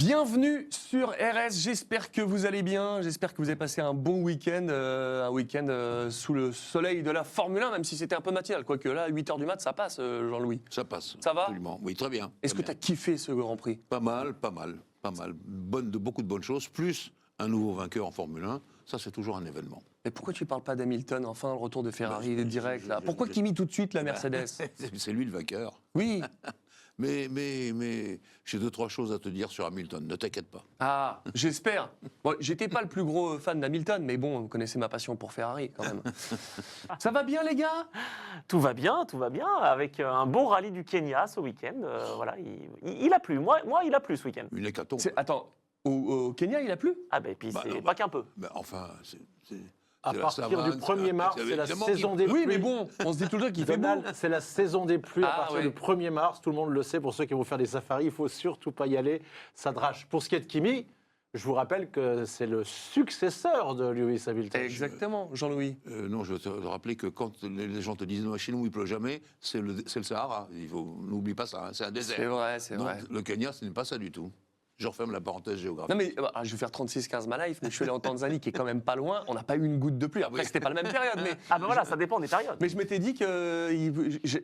Bienvenue sur RS, j'espère que vous allez bien, j'espère que vous avez passé un bon week-end, sous le soleil de la Formule 1, même si c'était un peu matinal, quoique là, à 8h du mat, ça passe, Jean-Louis. Ça passe. Ça va ? Absolument. Oui, très bien. Est-ce que tu as kiffé ce Grand Prix ? Pas mal. Beaucoup de bonnes choses, plus un nouveau vainqueur en Formule 1, ça c'est toujours un événement. Mais pourquoi tu parles pas d'Hamilton, enfin, le retour de Ferrari, il est direct, là ? Pourquoi Kimi tout de suite, la Mercedes ? C'est lui le vainqueur. Oui. Mais j'ai 2-3 choses à te dire sur Hamilton, ne t'inquiète pas. Ah, j'espère. Bon, j'étais pas le plus gros fan d'Hamilton, mais bon, vous connaissez ma passion pour Ferrari, quand même. Ça va bien, les gars ? Tout va bien, avec un beau rallye du Kenya ce week-end. Voilà, il a plu. Moi, il a plu ce week-end. Une hécatombe. Attends, au Kenya, il a plu ? Ah ben, puis c'est non, pas qu'un peu. Enfin, c'est À la partir savane, du 1er mars, c'est la évidemment saison des pluies. Oui, mais bon, on se dit tout le temps qu'il fait beau. Donald, c'est la saison des pluies à Ah, partir ouais. du 1er mars. Tout le monde le sait. Pour ceux qui vont faire des safaris, il faut surtout pas y aller. Ça drache. Pour ce qui est de Kimi, je vous rappelle que c'est le successeur de Lewis Hamilton. Exactement, Jean-Louis. Non, je veux te rappeler que quand les gens te disent non, chez nous il pleut jamais, c'est le Sahara. N'oublie pas ça, hein, c'est un désert. C'est vrai, c'est Donc, vrai. le Kenya, ce n'est pas ça du tout. Je referme la parenthèse géographique. Non mais je vais faire 36-15 ma life, mais je suis allé en Tanzanie qui est quand même pas loin, on n'a pas eu une goutte de pluie. Après, c'était pas la même période, mais... Ah ben voilà, ça dépend des périodes. Mais je m'étais dit que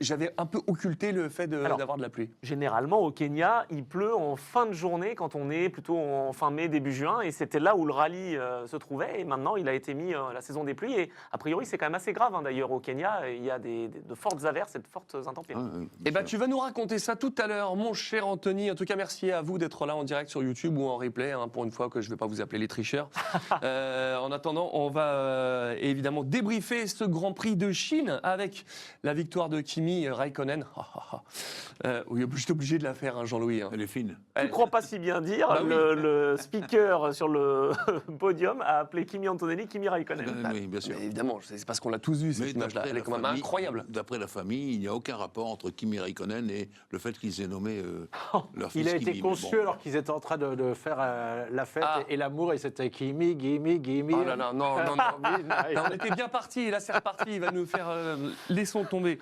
j'avais un peu occulté le fait d'avoir de la pluie. Généralement, au Kenya, il pleut en fin de journée, quand on est plutôt en fin mai, début juin, et c'était là où le rallye se trouvait, et maintenant, il a été mis la saison des pluies, et a priori, c'est quand même assez grave, hein, d'ailleurs, au Kenya, il y a de fortes averses et de fortes intempéries. Eh ben, tu vas nous raconter ça tout à l'heure, mon cher Anthony. En tout cas, merci à vous d'être là en direct sur YouTube ou en replay, hein, pour une fois que je ne vais pas vous appeler les tricheurs. En attendant, on va évidemment débriefer ce Grand Prix de Chine avec la victoire de Kimi Raikkonen. Oui, j'étais obligé de la faire, hein, Jean-Louis. Hein. Elle est fine. Tu ne crois pas si bien dire, Bah oui. le speaker sur le podium a appelé Kimi Antonelli Kimi Raikkonen. Oui, bien sûr. Mais évidemment, c'est parce qu'on l'a tous vu, cette image-là. d'après Elle est la quand même famille- incroyable. D'après la famille, il n'y a aucun rapport entre Kimi Raikkonen et le fait qu'ils aient nommé leur fils Il a Kimi. été Mais conçu bon. alors qu'ils étaient en train de faire la fête Ah. et l'amour, et c'était Kimi, Gimme, Gimme. Oh là là, non. Non, on était bien parti, et là c'est reparti, il va nous faire laissons tomber.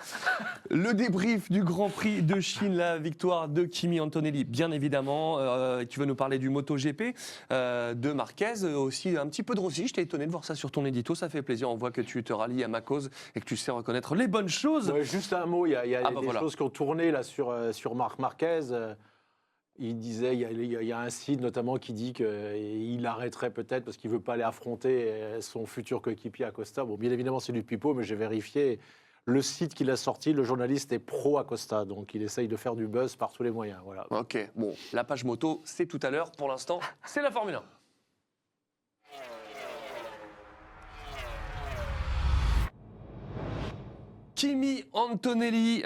Le débrief du Grand Prix de Chine, la victoire de Kimi Antonelli, bien évidemment. Tu vas nous parler du MotoGP, de Marquez, aussi un petit peu de Rossi. Je t'ai étonné de voir ça sur ton édito, ça fait plaisir. On voit que tu te rallies à ma cause et que tu sais reconnaître les bonnes choses. Ouais, juste un mot, il y a Ah, bah des voilà. choses qui ont tourné là sur Marc Marquez. Il disait, il y a un site notamment qui dit qu'il arrêterait peut-être parce qu'il ne veut pas aller affronter son futur coéquipier Acosta. Bon, bien évidemment, c'est du pipeau, mais j'ai vérifié. Le site qu'il a sorti, le journaliste est pro Acosta, donc il essaye de faire du buzz par tous les moyens. Voilà. Ok, bon, la page moto, c'est tout à l'heure. Pour l'instant, c'est la Formule 1. Kimi Antonelli,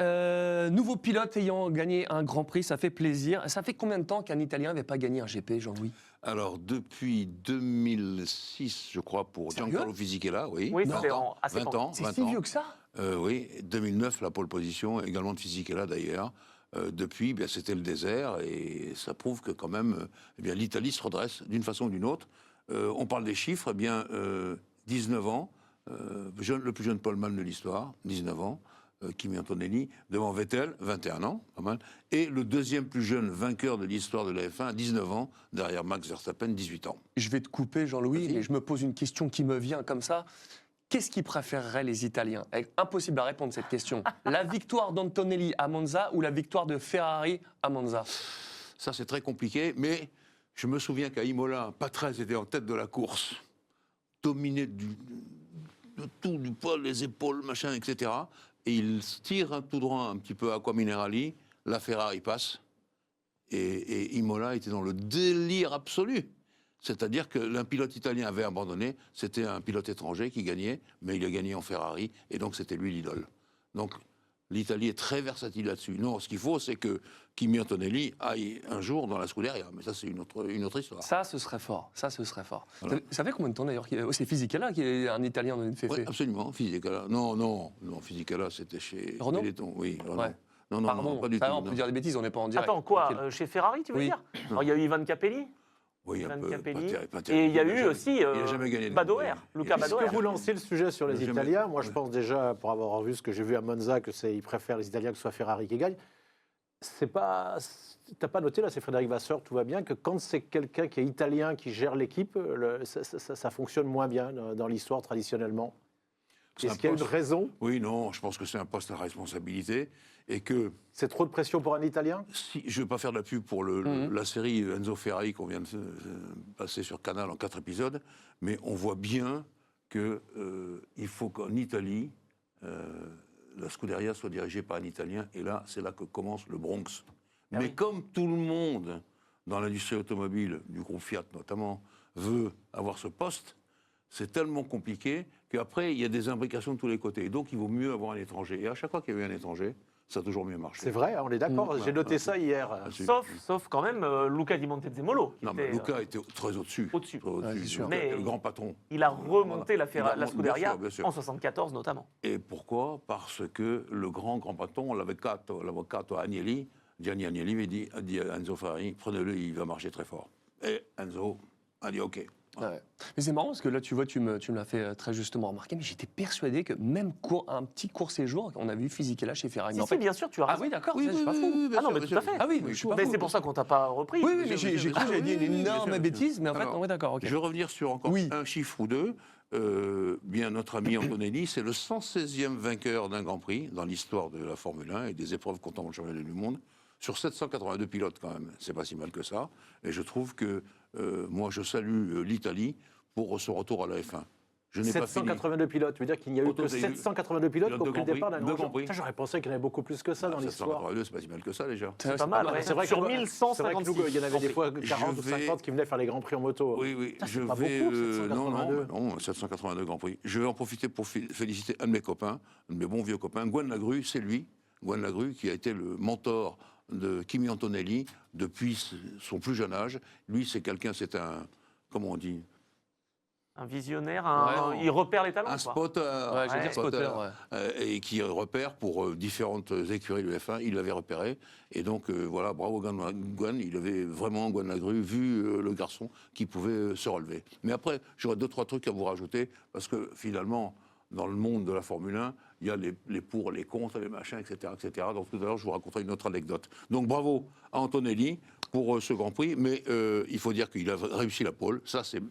nouveau pilote ayant gagné un Grand Prix, ça fait plaisir. Ça fait combien de temps qu'un Italien n'avait pas gagné un GP, Jean-Louis ? Alors, depuis 2006, je crois, pour Sérieux ? Giancarlo Fisichella, oui. Oui, 20 c'était ans, assez 20 longtemps. ans, C'est 20 si ans. vieux que ça ? Oui, 2009, la pole position, également de Fisichella d'ailleurs. Depuis, bien, c'était le désert, et ça prouve que quand même, eh bien, l'Italie se redresse d'une façon ou d'une autre. On parle des chiffres, eh bien, 19 ans, le plus jeune poleman de l'histoire, 19 ans, Kimi Antonelli, devant Vettel, 21 ans, pas mal, et le deuxième plus jeune vainqueur de l'histoire de la F1, à 19 ans, derrière Max Verstappen, 18 ans. Je vais te couper, Jean-Louis, Vas-y. mais je me pose une question qui me vient comme ça. Qu'est-ce qu'ils préféreraient les Italiens ? Impossible à répondre cette question. La victoire d'Antonelli à Monza ou la victoire de Ferrari à Monza ? Ça, c'est très compliqué, mais je me souviens qu'à Imola, Patrese était en tête de la course, dominé de tout, du poil, les épaules, machin, etc. Et il tire tout droit un petit peu à Aqua Minerali, la Ferrari passe, et Imola était dans le délire absolu. C'est-à-dire que l'un pilote italien avait abandonné, c'était un pilote étranger qui gagnait, mais il a gagné en Ferrari, et donc c'était lui l'idole. Donc l'Italie est très versatile là-dessus. Non, ce qu'il faut, c'est que Kimi Antonelli aille un jour dans la Scuderia, mais ça, c'est une autre histoire. Ça, ce serait fort. Ça, ce serait fort. Voilà. Ça fait combien de temps d'ailleurs c'est Fisichella qui est un Italien dans une Oui, absolument, Fisichella. Non, Fisichella, c'était chez Renault. Benetton, oui, Renault. Ouais. Non, Pardon, pas du ça tout. va, on peut non. dire des bêtises, on n'est pas en direct. Attends, quoi Tranquille. chez Ferrari, tu veux Oui. dire Alors, il y a eu Ivan Capelli, Oui, un Ivan peu. Capelli, pas et terrible. il y a eu jamais- aussi il a jamais gagné de Badoer, Grand Prix. Luca Il a- Est-ce Badoer. que vous lancez le sujet sur les Jamais- Italiens? Moi, je Ouais. pense déjà, pour avoir vu ce que j'ai vu à Monza, qu'ils préfèrent les Italiens que ce soit Ferrari qui gagne. T'as pas noté, là, c'est Frédéric Vasseur, tout va bien, que quand c'est quelqu'un qui est italien qui gère l'équipe, ça fonctionne moins bien dans l'histoire traditionnellement. C'est Est-ce un qu'il y a une poste- raison? Oui, non, je pense que c'est un poste à responsabilité et que C'est trop de pression pour un Italien? si je ne veux pas faire de la pub pour la série Enzo Ferrari qu'on vient de passer sur Canal en 4 épisodes, mais on voit bien qu'il faut qu'en Italie, la Scuderia soit dirigée par un Italien, et là, c'est là que commence le Bronx. Ah mais oui. comme tout le monde, dans l'industrie automobile, du groupe Fiat notamment, veut avoir ce poste, c'est tellement compliqué qu'après, il y a des imbrications de tous les côtés. Et donc, il vaut mieux avoir un étranger. Et à chaque fois qu'il y a eu un étranger, ça a toujours mieux marché. C'est vrai, on est d'accord. J'ai noté ça hier. Sauf quand même Luca Di Montezemolo. Qui Non, mais était, Luca était très au-dessus. au-dessus. Très Ouais, c'est sûr. Luca Mais- était le grand patron. il a remonté la Bien Scuderia sûr, bien sûr. en 74 notamment. Et pourquoi? Parce que le grand patron, l'avvocato Agnelli, Gianni Agnelli, a dit à Enzo Ferrari, prenez-le, il va marcher très fort. Et Enzo a dit OK. Ouais. Mais c'est marrant parce que là, tu vois, tu me l'as fait très justement remarquer, mais j'étais persuadé que même un petit court séjour, on a vu Fisichella chez Ferrari. Si, Mais en si, fait- bien sûr, tu as Ah raison. oui, d'accord, Oui, ça, je suis pas fou. bien Ah non, sûr, mais bien tout à sûr. fait. Ah oui, je suis pas Mais fou. c'est pour ça qu'on t'a pas repris. Oui, oui, mais Bien sûr, j'ai bien cru que sûr. j'avais dit Oui, une oui, bien énorme sûr. bêtise, mais en fait, Alors, ouais, d'accord, ok. Je vais revenir sur encore Oui. un chiffre ou deux. Bien, notre ami Antonelli, c'est le 116e vainqueur d'un Grand Prix dans l'histoire de la Formule 1 et des épreuves comptant le championnat du monde. Sur 782 pilotes, quand même. C'est pas si mal que ça. Et je trouve que, moi, je salue l'Italie pour son retour à la F1. Je n'ai pas fini. 782 pilotes, tu veux dire qu'il n'y a eu que Autant, il y a eu 782 pilotes deux depuis le Grands Prix, départ d'un deux Grand Grands Prix. Putain, j'aurais pensé qu'il y en avait beaucoup plus que ça dans l'histoire. 782, c'est pas si mal que ça, déjà. C'est pas mal, ouais. C'est vrai Sur que- 1156. C'est vrai que nous, il y en avait des fois 40 ou Je vais- 50 qui venaient faire les Grands Prix en moto. Oui, oui, Putain, c'est je pas vais. beaucoup, 782. Non, 782 Grands Prix. Je vais en profiter pour féliciter un de mes copains, un de mes bons vieux copains, Gwen Lagru, c'est lui, Gwen Lagru, qui a été le mentor de Kimi Antonelli depuis son plus jeune âge. Lui, c'est quelqu'un, c'est un. Comment on dit? Un visionnaire, Ouais, il repère les talents. Un quoi. spotter. Ouais, je veux dire spotter, ouais. Et qui repère pour différentes écuries de F1. Il l'avait repéré. Et donc, voilà, bravo Gwen. Il avait vraiment, Gwen Lagru, vu le garçon qui pouvait se relever. Mais après, j'aurais 2-3 trucs à vous rajouter, parce que finalement, dans le monde de la Formule 1, il y a les pour, les contre, les machins, etc., etc. Donc tout à l'heure, je vous raconterai une autre anecdote. Donc bravo à Antonelli pour ce Grand Prix, mais il faut dire qu'il a réussi la pole. Ça, c'est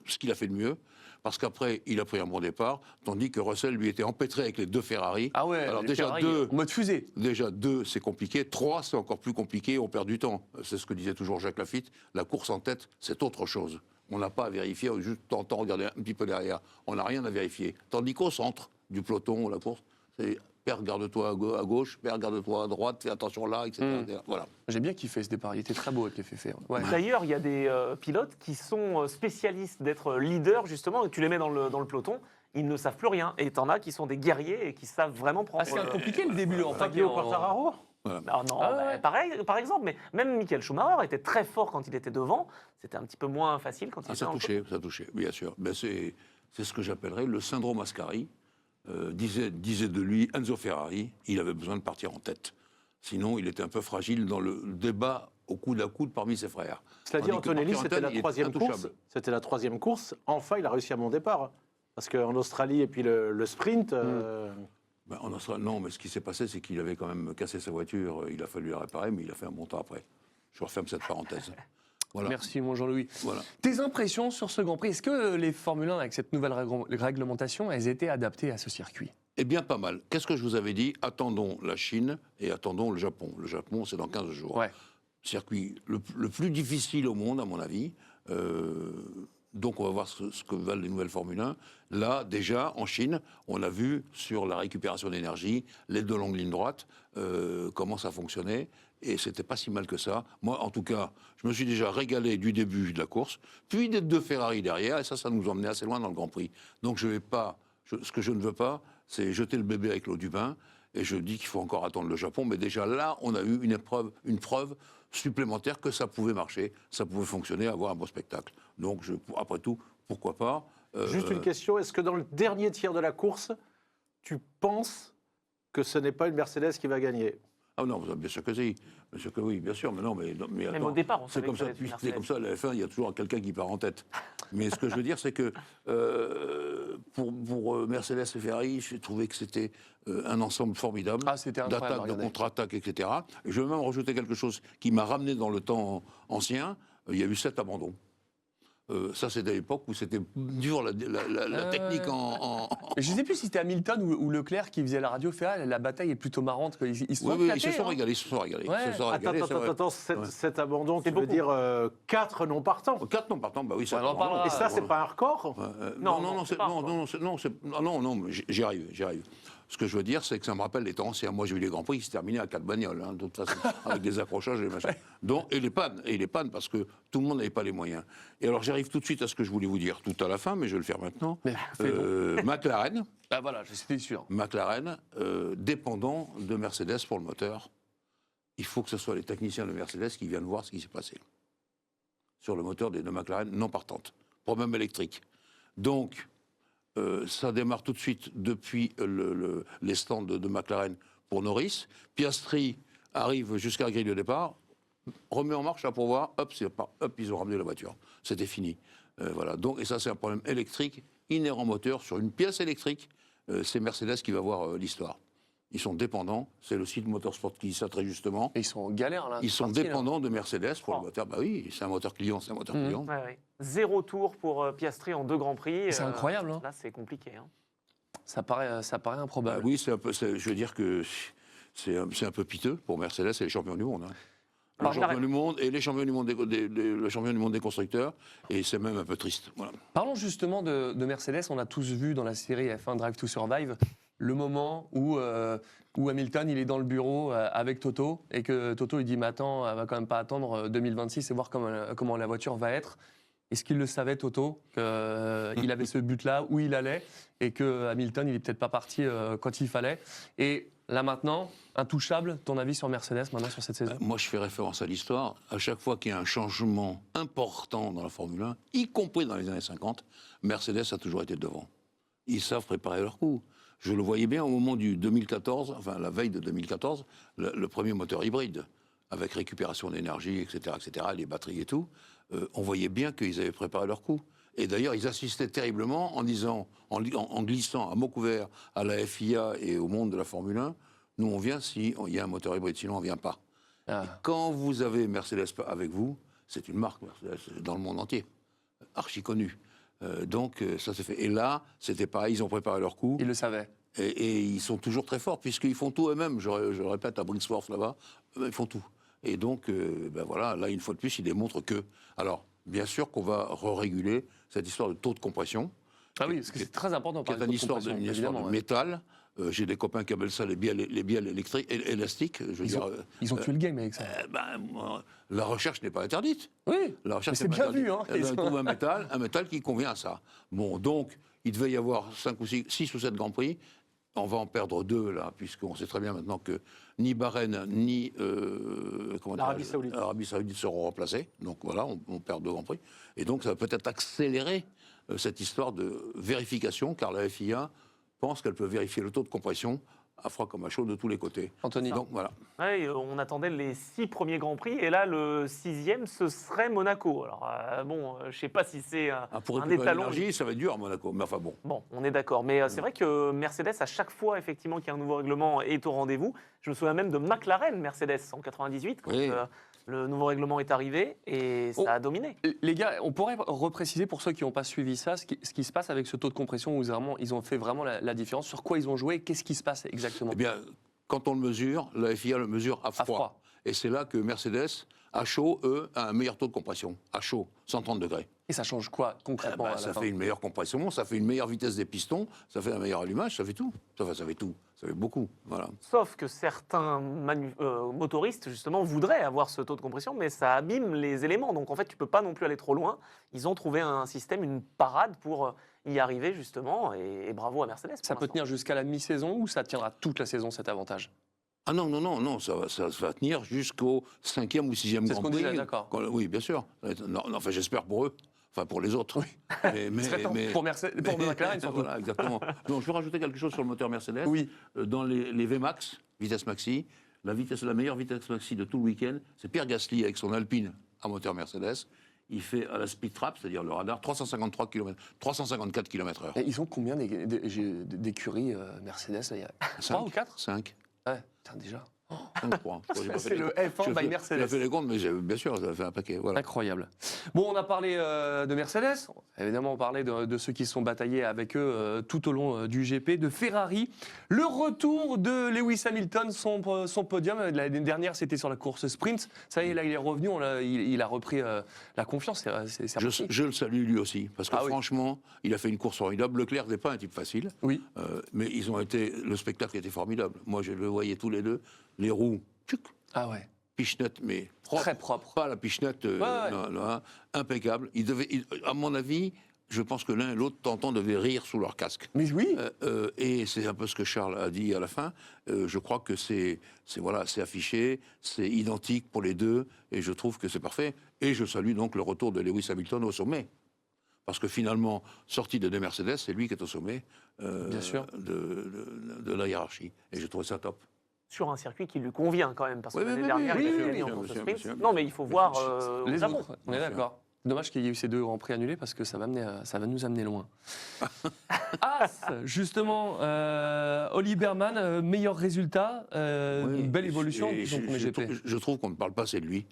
ce qu'il a fait de mieux. Parce qu'après, il a pris un bon départ, tandis que Russell, lui, était empêtré avec les deux Ferrari. Ah ouais, Alors les déjà, Ferrari, deux, en mode fusée. Déjà, 2, c'est compliqué. 3, c'est encore plus compliqué. On perd du temps. C'est ce que disait toujours Jacques Lafitte. La course en tête, c'est autre chose. On n'a pas à vérifier, on juste temps regarder un petit peu derrière. On n'a rien à vérifier. Tandis qu'au centre du peloton, la course, c'est père, garde-toi à gauche, père, garde-toi à droite, fais attention là, etc. Voilà. J'ai bien kiffé ce départ, il était très beau avec les féfés. Ouais. D'ailleurs, il y a des pilotes qui sont spécialistes d'être leaders, justement, et tu les mets dans le peloton, ils ne savent plus rien. Et t'en as qui sont des guerriers et qui savent vraiment prendre. Ah, c'est compliqué le début en fait. Fabio en- Quartararo? Non, Ah ouais. pareil, par exemple, mais même Michael Schumacher était très fort quand il était devant. C'était un petit peu moins facile quand il Ah, était ça dans le peloton. touchait, ça touchait, bien sûr. Ben, c'est ce que j'appellerais le syndrome Ascari. Disait de lui Enzo Ferrari, il avait besoin de partir en tête. Sinon, il était un peu fragile dans le débat au coude à coude parmi ses frères. Cela dit, Tandis que Antonelli, partir en c'était tête, la il était troisième course. intouchable. C'était la troisième course. Enfin, il a réussi à mon départ. Parce qu'en Australie, et puis le sprint, Ben, en Australie, non, mais ce qui s'est passé, c'est qu'il avait quand même cassé sa voiture. Il a fallu la réparer, mais il a fait un bon temps après. Je referme cette parenthèse. Voilà. Merci mon Jean-Louis. Voilà. Tes impressions sur ce Grand Prix, est-ce que les Formule 1 avec cette nouvelle réglementation, elles étaient adaptées à ce circuit? Eh bien, pas mal. Qu'est-ce que je vous avais dit? Attendons la Chine et attendons le Japon. Le Japon, c'est dans 15 jours. Ouais. Circuit le plus difficile au monde, à mon avis. Donc, on va voir ce que valent les nouvelles Formule 1. Là, déjà, en Chine, on a vu sur la récupération d'énergie, les deux longues lignes droites, comment ça fonctionnait. Et c'était pas si mal que ça. Moi, en tout cas, je me suis déjà régalé du début de la course, puis des deux Ferrari derrière, et ça nous emmenait assez loin dans le Grand Prix. Donc, je vais pas. Ce que je ne veux pas, c'est jeter le bébé avec l'eau du bain. Et je dis qu'il faut encore attendre le Japon. Mais déjà là, on a eu une preuve supplémentaire que ça pouvait marcher, ça pouvait fonctionner, avoir un beau spectacle. Donc, après tout, pourquoi pas. juste une question, est-ce que dans le dernier tiers de la course, tu penses que ce n'est pas une Mercedes qui va gagner? Ah non, bien sûr que si. Bien sûr que oui, bien sûr. Mais non, mais Même attends, au départ, on c'est savait comme que ça ça. allait être une C'est comme ça. À la F1, il y a toujours quelqu'un qui part en tête. Mais ce que je veux dire, c'est que pour Mercedes et Ferrari, j'ai trouvé que c'était un ensemble formidable. Ah, c'était incroyable à D'attaque, de regarder. contre-attaque, etc. Et je vais même rajouter quelque chose qui m'a ramené dans le temps ancien. Il y a eu 7 abandons. Ça, c'était à l'époque où c'était dur, la technique Mais je ne sais plus si c'était Hamilton ou Leclerc qui faisait la radio. Fait, la bataille est plutôt marrante. Ils se sont Oui, ils éclatés, se sont hein. régalés, ils se sont régalés. Ouais. Ils se sont régalés, c'est vrai. Attends, Ouais. cet abandon, tu veux beaucoup. dire 4 non partants. 4 non partants, bah oui, ça Ouais, on en parlera. Et ça, c'est pas un record? Non, j'y arrive. Ce que je veux dire, c'est que ça me rappelle les temps anciens. Moi, j'ai vu les Grands Prix qui se terminaient à 4 bagnoles, de toute façon, avec des accrochages et des machins. Et les pannes, parce que tout le monde n'avait pas les moyens. Et alors, j'arrive tout de suite à ce que je voulais vous dire tout à la fin, mais je vais le faire maintenant. Mais fais donc. McLaren, Ah voilà, j'étais sûr. dépendant de Mercedes pour le moteur. Il faut que ce soit les techniciens de Mercedes qui viennent voir ce qui s'est passé sur le moteur de McLaren non partante. Problème électrique. Donc, ça démarre tout de suite depuis les stands de McLaren pour Norris. Piastri arrive jusqu'à la grille de départ, remet en marche là pour voir, hop, ils ont ramené la voiture. C'était fini. Voilà. Donc, et ça, c'est un problème électrique inhérent au moteur sur une pièce électrique. C'est Mercedes qui va voir l'histoire. Ils sont dépendants, c'est le site Motorsport qui dit ça très justement. Et ils sont en galère là. Ils sont parti, là. dépendants de Mercedes pour le moteur. Bah oui, c'est un moteur client, c'est un moteur client. Ouais, ouais. 0 tour pour Piastri en 2 Grands Prix. C'est incroyable, hein. Là, c'est compliqué. Hein. Ça paraît Bah improbable. oui, je veux dire que c'est un peu piteux pour Mercedes et les champions du monde. Hein. Alors, Les champions du monde et les champions du monde le champion du monde des constructeurs, et c'est même un peu triste. Voilà. Parlons justement de Mercedes. On a tous vu dans la série F1 Drive to Survive le moment où Hamilton il est dans le bureau avec Toto et que Toto il dit mais attends, elle va quand même pas attendre 2026 et voir comment la voiture va être. Est-ce qu'il le savait, Toto, qu'il avait ce but-là, où il allait, et que Hamilton, il n'est peut-être pas parti quand il fallait. Et là maintenant, intouchable, ton avis sur Mercedes maintenant sur cette saison? Moi, je fais référence à l'histoire. À chaque fois qu'il y a un changement important dans la Formule 1, y compris dans les années 50, Mercedes a toujours été devant. Ils savent préparer leur coup. Je le voyais bien au moment du 2014, enfin la veille de 2014, le premier moteur hybride, avec récupération d'énergie, etc., les batteries et tout. On voyait bien qu'ils avaient préparé leur coup. Et d'ailleurs, ils assistaient terriblement en disant, en glissant à mots couverts à la FIA et au monde de la Formule 1, nous on vient s'il y a un moteur hybride, sinon on ne vient pas. Ah. Et quand vous avez Mercedes avec vous, c'est une marque Mercedes dans le monde entier, archi connue. Donc ça s'est fait. Et là, c'était pareil, ils ont préparé leur coup. Il le savait. Et ils sont toujours très forts, puisqu'ils font tout eux-mêmes. Je répète, à Brixworth, là-bas, ils font tout. Et donc, ben voilà, là, une fois de plus, ils démontrent que... Alors, bien sûr qu'on va réguler cette histoire de taux de compression. Ah oui, parce que c'est très important. Qui est une histoire de métal. J'ai des copains qui appellent ça les bielles électriques, élastiques. Ils ont tué le game avec ça. La recherche n'est pas interdite. Oui, la recherche mais c'est bien vu. Hein, ils trouvent un métal qui convient à ça. Bon, donc, il devait y avoir 6 ou 7 Grands Prix. On va en perdre 2, là, puisqu'on sait très bien maintenant que ni Bahreïn, ni l'Arabie Saoudite seront remplacés. Donc voilà, on perd 2 Grands Prix. Et donc, ça va peut-être accélérer cette histoire de vérification, car la FIA pense qu'elle peut vérifier le taux de compression à froid comme à chaud de tous les côtés. Anthony. Donc voilà. Ouais, on attendait les 6 premiers Grands Prix, et là, le 6e, ce serait Monaco. Alors, je ne sais pas si c'est pour un étalon. étalon. Ça va être dur à Monaco, mais enfin bon. Bon, on est d'accord. Mais c'est vrai que Mercedes, à chaque fois, effectivement, qu'il y a un nouveau règlement, est au rendez-vous. Je me souviens même de McLaren Mercedes en 98, quand le nouveau règlement est arrivé, et ça a dominé. Les gars, on pourrait repréciser pour ceux qui n'ont pas suivi ça, ce qui se passe avec ce taux de compression où ils ont fait vraiment la différence, sur quoi ils ont joué, qu'est-ce qui se passe exactement? Eh bien, quand on le mesure, la FIA le mesure à froid. Et c'est là que Mercedes, à chaud, a un meilleur taux de compression. À chaud, 130 degrés. Et ça change quoi concrètement à la ça fin? fait une meilleure compression, ça fait une meilleure vitesse des pistons, ça fait un meilleur allumage, ça fait tout. Ça fait tout. Ça fait beaucoup. Voilà. Sauf que certains motoristes, justement, voudraient avoir ce taux de compression, mais ça abîme les éléments. Donc, en fait, tu ne peux pas non plus aller trop loin. Ils ont trouvé un système, une parade pour y arriver, justement, et bravo à Mercedes. Ça peut tenir jusqu'à la mi-saison ou ça tiendra toute la saison, cet avantage? Ah non, ça va tenir jusqu'au 5e ou 6e C'est ce Grand qu'on Prix. disait, d'accord. Oui, bien sûr. Non, enfin, j'espère pour eux. Enfin, pour les autres. Oui. Pour McLaren, surtout. Voilà, exactement. Donc, je veux rajouter quelque chose sur le moteur Mercedes. Oui. Dans les VMAX, vitesse maxi, la meilleure vitesse maxi de tout le week-end, c'est Pierre Gasly avec son Alpine à moteur Mercedes. Il fait à la speed trap, c'est-à-dire le radar, 354 km/h. Et ils ont combien d'écuries Mercedes là, il y a 3 ou 4 5. Ouais, putain, déjà. 3. C'est le F1 by Mercedes. J'ai fait les comptes, mais bien sûr, ça fait un paquet. Voilà. Incroyable. Bon, on a parlé de Mercedes, évidemment on parlait de ceux qui se sont bataillés avec eux tout au long du GP, de Ferrari. Le retour de Lewis Hamilton, son podium, l'année dernière c'était sur la course sprint, ça y est, là il est revenu, il a repris la confiance. C'est reparti. Je le salue lui aussi, parce que Ah oui. franchement, il a fait une course formidable. Leclerc n'est pas un type facile, Oui. mais le spectacle était formidable. Moi je le voyais tous les deux, les roues, tchouc, Ah ouais. pichenette, mais propre. Très propre. Pas la pichenette, non, impeccable. À mon avis, je pense que l'un et l'autre tentant devaient rire sous leur casque. Mais oui. Et c'est un peu ce que Charles a dit à la fin. Je crois que c'est affiché, c'est identique pour les deux, et je trouve que c'est parfait. Et je salue donc le retour de Lewis Hamilton au sommet. Parce que finalement, sorti de deux Mercedes, c'est lui qui est au sommet Bien sûr. de la hiérarchie. Et je trouvais ça top. Sur un circuit qui lui convient quand même, parce que Oui, l'année oui, dernière, oui, il a oui, fait oui, gagner en bien course sûr, sprint. bien sûr. Non, mais il faut voir au Les Japon. autres, on est d'accord. Dommage qu'il y ait eu ces 2 grands prix annulés parce que ça va nous amener loin. As, justement, Oli Berman, meilleur résultat, Oui, belle évolution et depuis son premier GP. Je trouve qu'on ne parle pas assez de lui.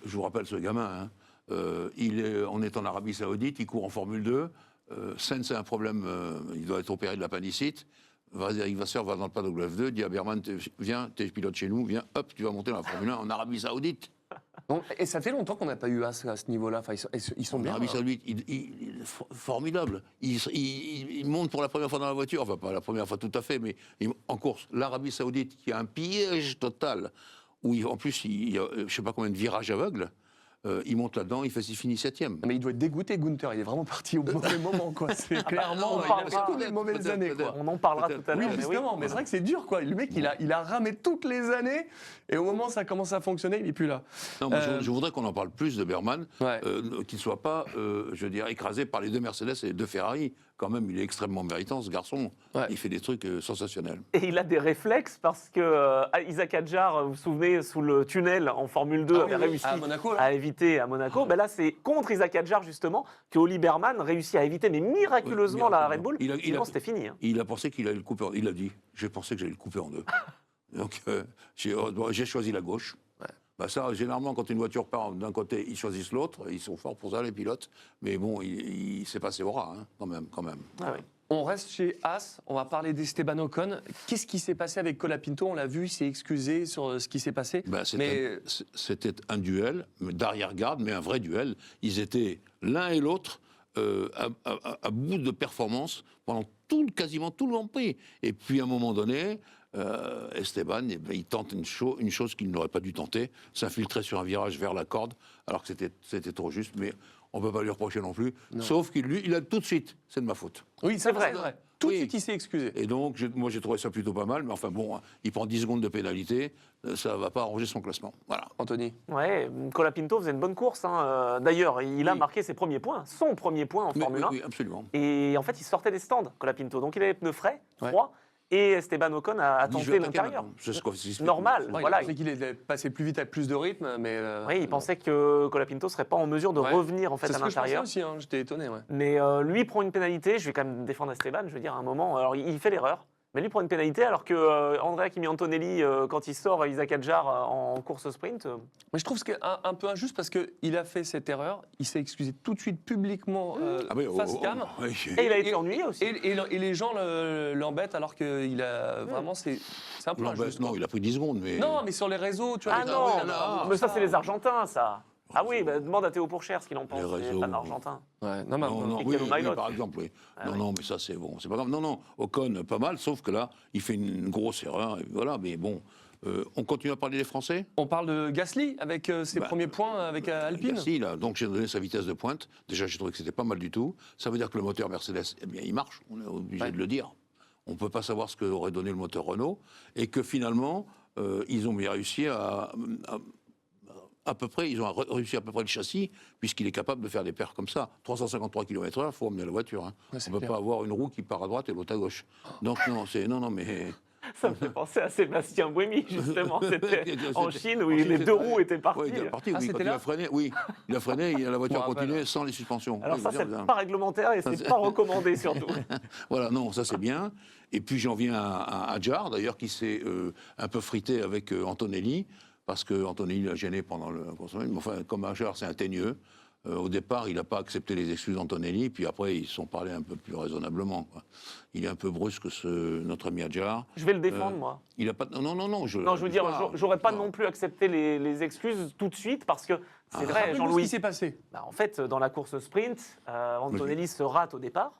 Je vous rappelle ce gamin. Hein. On est en Arabie Saoudite, il court en Formule 2. Sainz a un problème, il doit être opéré de l'appendicite. Eric Vasseur va dans le paddock de F2, dit à Berman, viens, t'es pilote chez nous, viens, hop, tu vas monter dans la Formule 1 en Arabie Saoudite. Bon, et ça fait longtemps qu'on n'a pas eu As à ce niveau-là. Enfin, ils sont En bien. Arabie Saoudite, formidable. Il monte pour la première fois dans la voiture, enfin pas la première fois tout à fait, mais en course. L'Arabie Saoudite, qui a un piège total, où en plus, il y a je ne sais pas combien de virages aveugles, il monte là-dedans, il finit 7e. Mais il doit être dégoûté, Gunther. Il est vraiment parti au mauvais moment, quoi. C'est clairement, on il a parlera- fait toutes les mauvaises années, quoi. On en parlera tout à Oui, l'heure. mais justement, mais c'est vrai que c'est dur, quoi. Le mec, il a ramé toutes les années, et au moment où ça commence à fonctionner, il n'est plus là. Non, moi, je voudrais qu'on en parle plus de Berman, Ouais. qu'il ne soit pas, je veux dire, écrasé par les 2 Mercedes et les 2 Ferrari. Quand même, il est extrêmement méritant, ce garçon. Ouais. Il fait des trucs sensationnels. Et il a des réflexes parce que Isaac Hadjar, vous vous souvenez, sous le tunnel en Formule 2, Ah avait oui, oui, réussi à Monaco, là. à éviter à Monaco. Ben là, c'est contre Isaac Hadjar, justement, que Oli Berman réussit à éviter, mais miraculeusement, Oui, la miraculeusement. Red Bull. Il a- Sinon, c'était fini. Hein. Il a pensé qu'il allait le couper il a dit, j'ai pensé que j'allais le couper en 2. Donc, j'ai choisi la gauche. Ouais. Bah ça, généralement, quand une voiture part d'un côté, ils choisissent l'autre. Ils sont forts pour ça, les pilotes. Mais bon, il s'est passé au rat, hein, quand même. Ah oui. On reste chez As, on va parler d'Esteban Ocon. Qu'est-ce qui s'est passé avec Colapinto? On l'a vu, il s'est excusé sur ce qui s'est passé. Ben, mais c'était un duel d'arrière-garde, mais un vrai duel. Ils étaient l'un et l'autre à bout de performance pendant quasiment tout le Grand Prix. Et puis à un moment donné, Esteban, il tente une chose qu'il n'aurait pas dû tenter, s'infiltrer sur un virage vers la corde, alors que c'était trop juste. Mais on ne peut pas lui reprocher non plus. Non. Sauf qu'il a tout de suite, c'est de ma faute. oui, C'est vrai. Tout de Oui. suite, il s'est excusé. Et donc, moi, j'ai trouvé ça plutôt pas mal. Mais enfin bon, il prend 10 secondes de pénalité. Ça ne va pas arranger son classement. Voilà. Anthony. Ouais, Colapinto faisait une bonne course. Hein. D'ailleurs, il a Oui. marqué ses premiers points, son premier point en Formule 1. Oui, absolument. Et en fait, il sortait des stands, Colapinto. Donc, il avait les pneus frais, Ouais. froids. Et Esteban Ocon a Il tenté joue attaqué l'intérieur. maintenant. C'est ce qu'on s'explique. Normal. Ouais, Voilà. Il pensait qu'il est passé plus vite avec plus de rythme, mais. Oui, il pensait que Colapinto serait pas en mesure de Ouais. revenir en fait C'est à ce que je pensais l'intérieur. aussi, hein, j'étais étonné. Ouais. Mais lui prend une pénalité. Je vais quand même défendre Esteban. Je veux dire, à un moment, alors il fait l'erreur. Mais lui prend une pénalité alors que Andrea Kimi Antonelli, quand il sort Isaac Hadjar en course sprint, Mais je trouve ce qui est un peu injuste parce qu'il a fait cette erreur, il s'est excusé tout de suite publiquement Ah oui, face cam. oui. et il a été ennuyé aussi. Et les gens l'embêtent alors qu'il a vraiment c'est un peu injuste. Non, il a pris 10 secondes, mais... Non, mais sur les réseaux, tu vois. Ah les- non, là, mais ça c'est les Argentins, ça. Ah oui, bah, demande à Théo Pourchère ce qu'il en pense. Les C'est réseaux. pas d'Argentin. Ouais, non, mais- Non, Et oui, Kelo Mailot. par exemple, oui. Ah non, oui. non, mais ça, c'est bon, c'est pas grave. Non, Ocon, pas mal, sauf que là, il fait une grosse erreur, et voilà, mais bon. On continue à parler des Français. On parle de Gasly avec ses Bah, premiers points avec Alpine. Merci, là. Donc, j'ai donné sa vitesse de pointe. Déjà, j'ai trouvé que c'était pas mal du tout. Ça veut dire que le moteur Mercedes, eh bien, il marche. On est obligé Ouais. de le dire. On ne peut pas savoir ce qu'aurait donné le moteur Renault. Et que finalement, ils ont bien réussi à peu près, ils ont réussi à peu près le châssis, puisqu'il est capable de faire des paires comme ça. 353 km/h, il faut emmener la voiture. Hein. Ouais, c'est On ne peut clair. pas avoir une roue qui part à droite et l'autre à gauche. Donc, non, mais Ça me fait penser à Sébastien Buemi, justement. C'était en Chine où les deux roues étaient parties. Oui, il est parti, Ah, oui. c'était Quand il là a freiné, oui. Il a freiné, la voiture Je a me continué rappelle. sans les suspensions. Alors Oui, ça, bien c'est sûr, pas réglementaire et c'est pas recommandé, surtout. Voilà, non, ça c'est bien. Et puis j'en viens à Adjar, d'ailleurs, qui s'est un peu frité avec Antonelli, parce que Antonelli l'a gêné pendant le consommé. Mais enfin, comme Adjar, c'est un teigneux. Au départ, il n'a pas accepté les excuses d'Antonelli, puis après, ils se sont parlé un peu plus raisonnablement, quoi. Il est un peu brusque, notre ami Adjar. Je vais le défendre, moi. Il a pas. Non. Non, je veux dire, j'aurais pas non plus accepté les excuses tout de suite parce que c'est vrai, Rappelle-nous ce Jean-Louis. qui s'est passé. Bah, en fait, dans la course sprint, Antonelli se rate au départ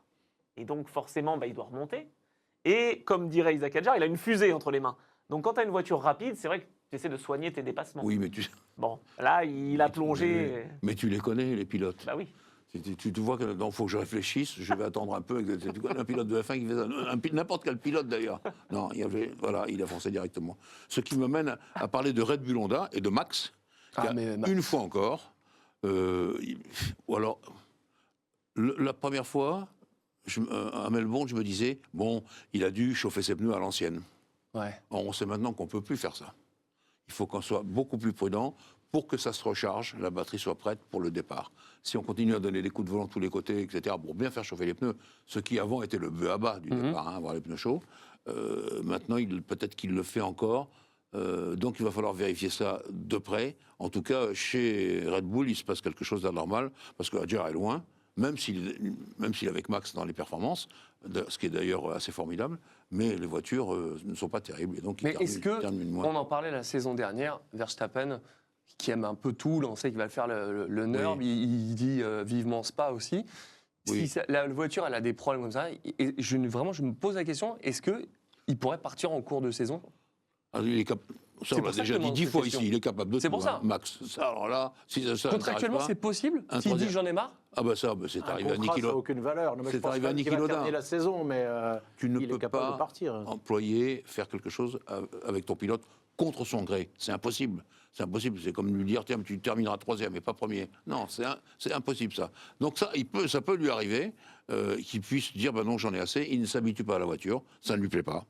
et donc forcément, il doit remonter. Et comme dirait Isaac Adjar, il a une fusée entre les mains. Donc quand tu as une voiture rapide, c'est vrai que tu essaies de soigner tes dépassements. Oui, mais Bon, là, il a plongé. mais tu les connais, les pilotes. Bah oui. Tu vois qu'il faut que je réfléchisse, je vais attendre un peu. Tu connais un pilote de F1 qui fait ça, n'importe quel pilote d'ailleurs. Non, il a foncé directement. Ce qui m'amène à parler de Red Bull Honda et de Max, qui une fois encore, ou alors, la première fois, à Melbourne, je me disais, bon, il a dû chauffer ses pneus à l'ancienne. Ouais. Or, on sait maintenant qu'on ne peut plus faire ça. Il faut qu'on soit beaucoup plus prudent pour que ça se recharge, la batterie soit prête pour le départ. Si on continue à donner des coups de volant de tous les côtés, etc., pour bien faire chauffer les pneus, ce qui avant était le bœuf à bas du départ, avoir les pneus chauds, maintenant, peut-être qu'il le fait encore. Donc il va falloir vérifier ça de près. En tout cas, chez Red Bull, il se passe quelque chose d'anormal, parce que Adjar est loin, même s'il est avec Max dans les performances, ce qui est d'ailleurs assez formidable, mais les voitures ne sont pas terribles. Et donc Mais est-ce moins. on en parlait la saison dernière, Verstappen, qui aime un peu tout, là, on sait qu'il va faire le NURB, il dit vivement Spa aussi. Oui. Si la voiture elle a des problèmes comme ça, et je me pose la question, est-ce qu'il pourrait partir en cours de saison? Ça, on l'a déjà dit 10 fois ici, il est capable de tout, pour ça. Max. Ça, alors là, si ça Contractuellement, c'est possible? S'il dit j'en ai marre? Ah bah ça, c'est arrivé à Niki Ça n'a aucune valeur. Non, mais C'est je pense arrivé à qu'il Niki va Lauda. terminer la saison, mais Tu ne il peux est capable pas de partir. employer, faire quelque chose avec ton pilote contre son gré. C'est impossible. C'est impossible. C'est comme lui dire, tiens, tu termineras troisième et pas premier. Non, c'est impossible ça. Donc ça peut lui arriver qu'il puisse dire, ben non, j'en ai assez. Il ne s'habitue pas à la voiture, ça ne lui plaît pas.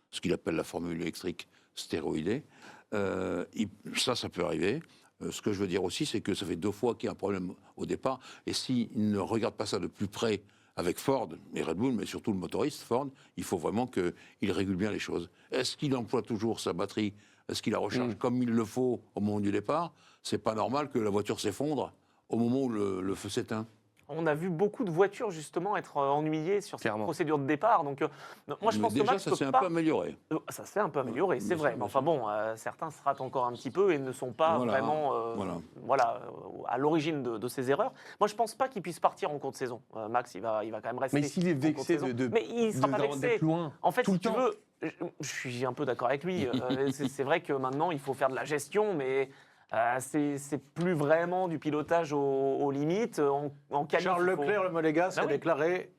Ce qu'il appelle la formule électrique stéroïdée. Ça peut arriver. Ce que je veux dire aussi, c'est que ça fait 2 fois qu'il y a un problème au départ. Et s'il ne regarde pas ça de plus près avec Ford et Red Bull, mais surtout le motoriste Ford, il faut vraiment qu'il régule bien les choses. Est-ce qu'il emploie toujours sa batterie? Est-ce qu'il la recharge comme il le faut au moment du départ? C'est pas normal que la voiture s'effondre au moment où le feu s'éteint. On a vu beaucoup de voitures justement être ennuyées sur cette Clairement. procédure de départ. Donc, moi, je pense déjà, que Max ça peut s'est un pas. peu amélioré. Ça s'est un peu amélioré, c'est Bien vrai. sûr, Mais enfin bon, certains se ratent encore un petit peu et ne sont pas Voilà, vraiment à l'origine de ces erreurs. Moi, je pense pas qu'il puisse partir en cours de saison. Max, il va quand même rester. Mais s'il est en cours de vexé saison. de Mais il sera pas d'être vexé. loin En fait, tout si le tu temps. veux, je suis un peu d'accord avec lui. C'est vrai que maintenant, il faut faire de la gestion, mais c'est plus vraiment du pilotage aux limites. En qualif, Charles Leclerc, le monégasque, Ah a oui. déclaré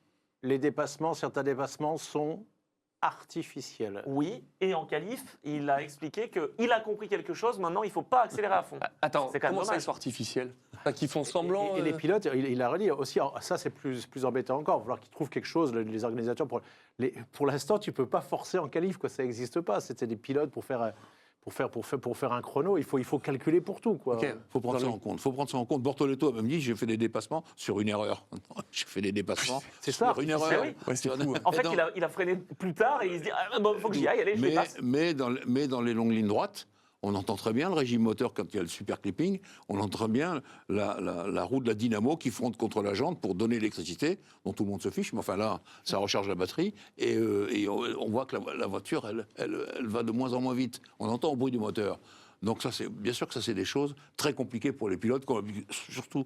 certains dépassements sont artificiels. Oui, et en qualif, il a expliqué qu'il a compris quelque chose, maintenant il ne faut pas accélérer à fond. Attends, C'est quand même comment ça, dommage. ils sont artificiels? Pas qu'ils font semblant. Et les pilotes, il a redit aussi, ça c'est plus embêtant encore, il va falloir qu'ils trouvent quelque chose, les organisateurs. Pour l'instant, tu ne peux pas forcer en qualif, quoi, ça n'existe pas. C'était des pilotes pour faire un chrono, il faut calculer pour tout. Quoi. Ok. Faut prendre ça en compte. Faut prendre ça en compte. Bortoletto a même dit, j'ai fait des dépassements sur une erreur. J'ai fait des dépassements C'est sur ça, une c'est erreur. ça, oui. Ouais, c'est fou. En fait, il a freiné plus tard et il se dit bon, faut que j'y aille, allez, je mais, dépasse. mais dans les longues lignes droites, on entend très bien le régime moteur quand il y a le super clipping, on entend bien la roue de la dynamo qui fronte contre la jante pour donner l'électricité, dont tout le monde se fiche, mais enfin là, ça recharge la batterie, et on voit que la voiture, elle va de moins en moins vite. On entend le bruit du moteur. Donc ça, bien sûr que ça, c'est des choses très compliquées pour les pilotes, surtout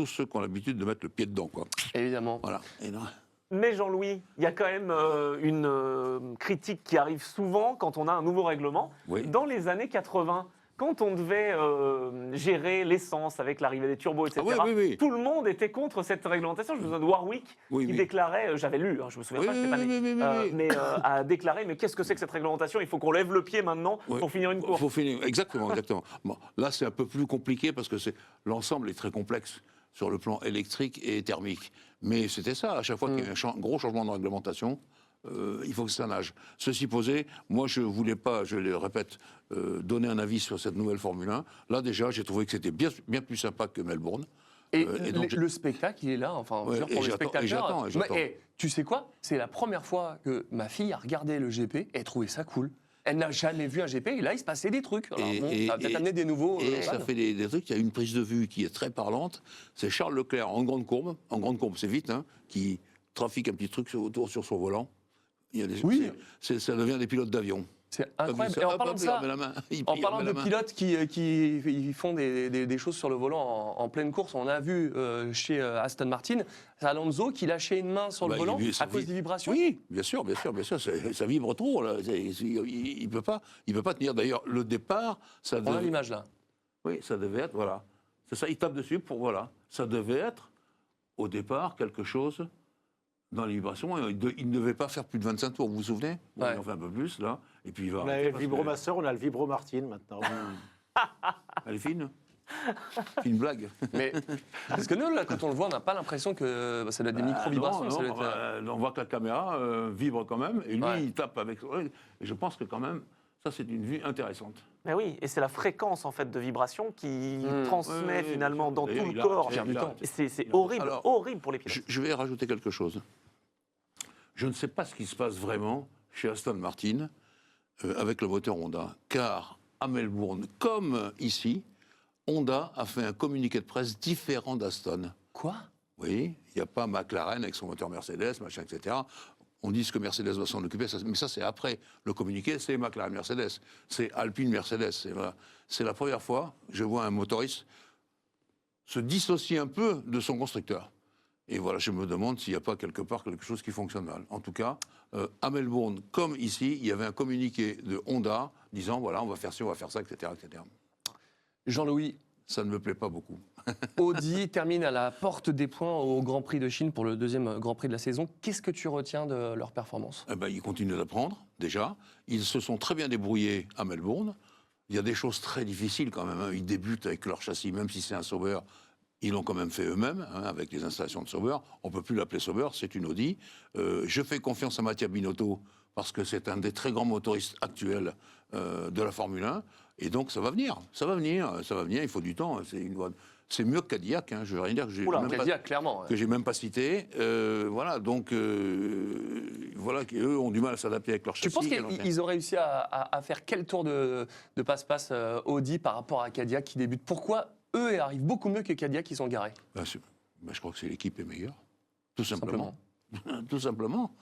ceux qui ont l'habitude de mettre le pied dedans, quoi. Évidemment. Voilà. Et non. Mais Jean-Louis, il y a quand même une critique qui arrive souvent quand on a un nouveau règlement. Oui. Dans les années 80, quand on devait gérer l'essence avec l'arrivée des turbos, etc., oui. tout le monde était contre cette réglementation. Je me souviens de Warwick qui déclarait, j'avais lu, je me souviens pas, j'étais pas né, mais a déclaré, mais qu'est-ce que c'est que cette réglementation? Il faut qu'on lève le pied maintenant pour finir une course. Faut finir, exactement. Bon, là, c'est un peu plus compliqué parce que l'ensemble est très complexe sur le plan électrique et thermique. Mais c'était ça, à chaque fois qu'il y a un gros changement de réglementation, il faut que ça nage. Ceci posé, moi je ne voulais pas, je le répète, donner un avis sur cette nouvelle Formule 1. Là déjà, j'ai trouvé que c'était bien plus sympa que Melbourne. Et, donc, le spectacle, il est là, enfin, Ouais, je veux dire, pour et les j'attends, spectateurs. et j'attends. Mais, tu sais quoi? C'est la première fois que ma fille a regardé le GP et elle trouvait ça cool. Elle n'a jamais vu un GP et là, il se passait des trucs. Alors, bon, ça va peut-être amener des nouveaux. Et ça fans. fait des trucs. Il y a une prise de vue qui est très parlante. C'est Charles Leclerc en grande courbe. En grande courbe, c'est vite, hein, qui trafique un petit truc autour sur son volant. Il y a des, Oui. ça devient des pilotes d'avion. C'est incroyable. Ça, Et en hop, parlant hop, de il ça, remet la main. en Il parlant remet de la main. pilotes qui font des choses sur le volant en pleine course, on a vu chez Aston Martin, Alonso qui lâchait une main sur le Bah, volant ça à cause des vibrations. Oui, bien sûr. Ça vibre trop. Là. Il peut pas tenir. D'ailleurs, le départ, ça On a devait, l'image là. oui, ça devait être, voilà. C'est ça, il tape dessus pour, voilà. Ça devait être, au départ, quelque chose dans les vibrations. Il ne devait pas faire plus de 25 tours, vous vous souvenez? Bon, Ouais. il en fait un peu plus, là. Et puis il va. On avait le vibromasseur, on a le vibromartine maintenant. Elle est fine. Fine blague. Mais parce que nous, là, quand on le voit, on n'a pas l'impression que ça doit être des micro-vibrations. Non, ça doit être, on voit que la caméra vibre quand même. Et lui, Ouais. il tape avec. Et je pense que quand même, ça, c'est une vue intéressante. Mais oui, et c'est la fréquence en fait de vibration qui Mmh. transmet Ouais, finalement dans tout d'ailleurs, le il a- corps. il a- il a- Et c'est il a- horrible, Alors, horrible pour les pilotes. Je vais rajouter quelque chose. Je ne sais pas ce qui se passe vraiment chez Aston Martin avec le moteur Honda, car à Melbourne, comme ici, Honda a fait un communiqué de presse différent d'Aston. Quoi? Oui, il n'y a pas McLaren avec son moteur Mercedes, machin, etc. On dit que Mercedes doit s'en occuper, mais ça c'est après. Le communiqué, c'est McLaren Mercedes, c'est Alpine Mercedes. Voilà. C'est la première fois que je vois un motoriste se dissocier un peu de son constructeur. Et voilà, je me demande s'il n'y a pas quelque part quelque chose qui fonctionne mal. En tout cas, à Melbourne, comme ici, il y avait un communiqué de Honda disant, voilà, on va faire ci, on va faire ça, etc. etc. Jean-Louis, Ça ne me plaît pas beaucoup. Audi termine à la porte des points au Grand Prix de Chine pour le deuxième Grand Prix de la saison. Qu'est-ce que tu retiens de leur performance? Eh ben, ils continuent d'apprendre, déjà. Ils se sont très bien débrouillés à Melbourne. Il y a des choses très difficiles quand même. Hein. Ils débutent avec leur châssis, même si c'est un Sauber. Ils l'ont quand même fait eux-mêmes, hein, avec les installations de Sauber. On ne peut plus l'appeler Sauber, c'est une Audi. Je fais confiance à Mattia Binotto, parce que c'est un des très grands motoristes actuels de la Formule 1. Et donc, ça va venir. Il faut du temps. C'est mieux que Cadillac, hein, je veux rien dire que j'ai Oula, même pas- Cadillac, clairement. que j'ai même pas cité. Voilà, donc voilà, eux ont du mal à s'adapter avec leur Tu châssis. penses et leur- qu'ils ont réussi à faire quel tour de passe-passe Audi par rapport à Cadillac qui débute? Pourquoi eux arrivent beaucoup mieux que Cadillac qui sont garés? Je crois que c'est l'équipe est meilleure, tout simplement. Tout simplement.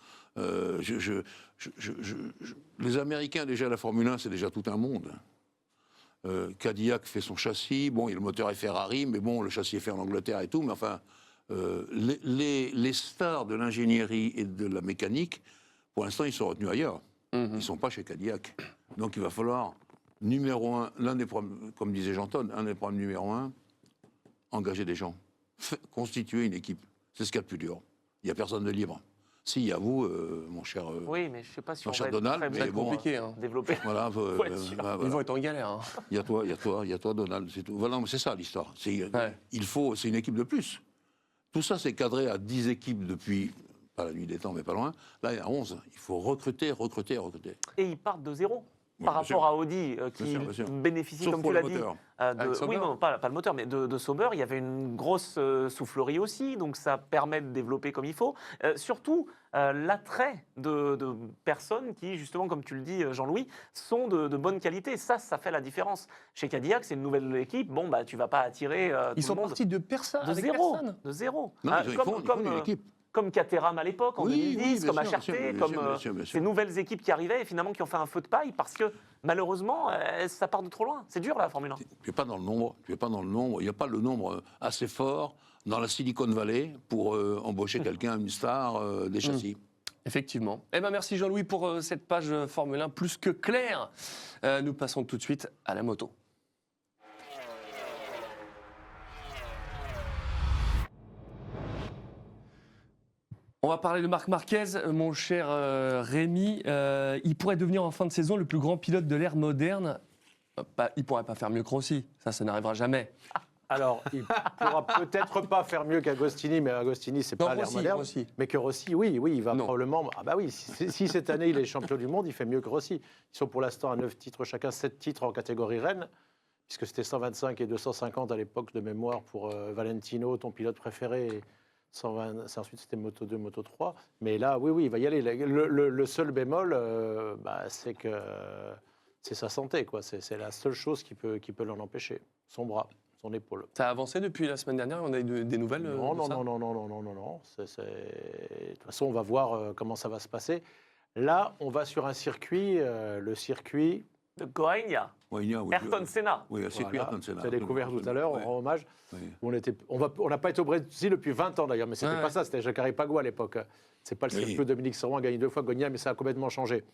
Les Américains, déjà, la Formule 1, c'est déjà tout un monde. Cadillac fait son châssis, bon, le moteur est Ferrari, mais bon, le châssis est fait en Angleterre et tout, mais enfin, les stars de l'ingénierie et de la mécanique, pour l'instant, ils sont retenus ailleurs. Ils ne sont pas chez Cadillac. Donc il va falloir, numéro un, l'un des problèmes, comme disait Jean-Todt, un des problèmes numéro un, engager des gens. Constituer une équipe. C'est ce qu'il y a de plus dur. Il n'y a personne de libre. Si, il y a vous, mon cher, Oui, mais je ne sais pas si mon on cher va être Donald, très mais C'est bien bon, compliqué. Hein. développé. voilà, Ouais, sûr. voilà. Ils vont être en galère. Hein. Il y a toi, Donald, c'est tout. Voilà, c'est ça l'histoire. Ouais. C'est une équipe de plus. Tout ça, c'est cadré à 10 équipes depuis, pas la nuit des temps, mais pas loin. Là, il y a 11. Il faut recruter. Et ils partent de zéro. Oui, Par bien rapport sûr. à Audi, qui bien sûr. bénéficie, Sauf comme pour tu le l'as dit, moteur. Avec Sauber. oui, non, pas le moteur, mais de Sauber, il y avait une grosse soufflerie aussi, donc ça permet de développer comme il faut. Surtout, l'attrait de personnes qui, justement, comme tu le dis, Jean-Louis, sont de bonne qualité. Ça fait la différence. Chez Cadillac, c'est une nouvelle équipe, bon, bah, tu vas pas attirer Ils tout sont le monde. partis de personne. De avec zéro, personne. de zéro. Non, Ah, ils font une équipe. comme Caterham à l'époque, en Oui, 2010, oui, comme bien sûr, HRT, bien sûr, comme bien sûr, bien sûr. ces nouvelles équipes qui arrivaient et finalement qui ont fait un feu de paille parce que malheureusement, ça part de trop loin. C'est dur la Formule 1. Tu n'es pas dans le nombre. Il n'y a pas le nombre assez fort dans la Silicon Valley pour embaucher quelqu'un, une star des châssis. Effectivement. Eh ben merci Jean-Louis pour cette page Formule 1 plus que claire. Nous passons tout de suite à la moto. On va parler de Marc Marquez, mon cher Rémi. Il pourrait devenir en fin de saison le plus grand pilote de l'ère moderne. Il ne pourrait pas faire mieux que Rossi, ça n'arrivera jamais. Alors, il pourra peut-être pas faire mieux qu'Agostini, mais Agostini, c'est pas l'air moderne. Rossi. Mais que Rossi, oui, il va Non. probablement. Ah bah oui, si cette année il est champion du monde, il fait mieux que Rossi. Ils sont pour l'instant à 9 titres chacun, 7 titres en catégorie reine, puisque c'était 125 et 250 à l'époque de mémoire pour Valentino, ton pilote préféré. Et 120, ensuite c'était Moto 2, Moto 3. Mais là, oui, il va y aller. Le seul bémol, c'est que c'est sa santé, quoi. C'est la seule chose qui peut l'en empêcher. Son bras, son épaule. Ça a avancé depuis la semaine dernière, on a eu des nouvelles Non. de ça De toute façon, on va voir comment ça va se passer. Là, on va sur un circuit, le circuit. De Goiânia, Oui, Ayrton Senna. Oui, c'est Voilà, Ayrton Senna. tu as découvert tout à l'heure, Ouais. on rend hommage. Oui. On n'a pas été au Brésil depuis 20 ans d'ailleurs, mais c'était Ouais. pas ça, c'était Jacare Pago à l'époque. C'est pas le Oui. circuit où Dominique Sauron a gagné 2 fois Goiânia, mais ça a complètement changé.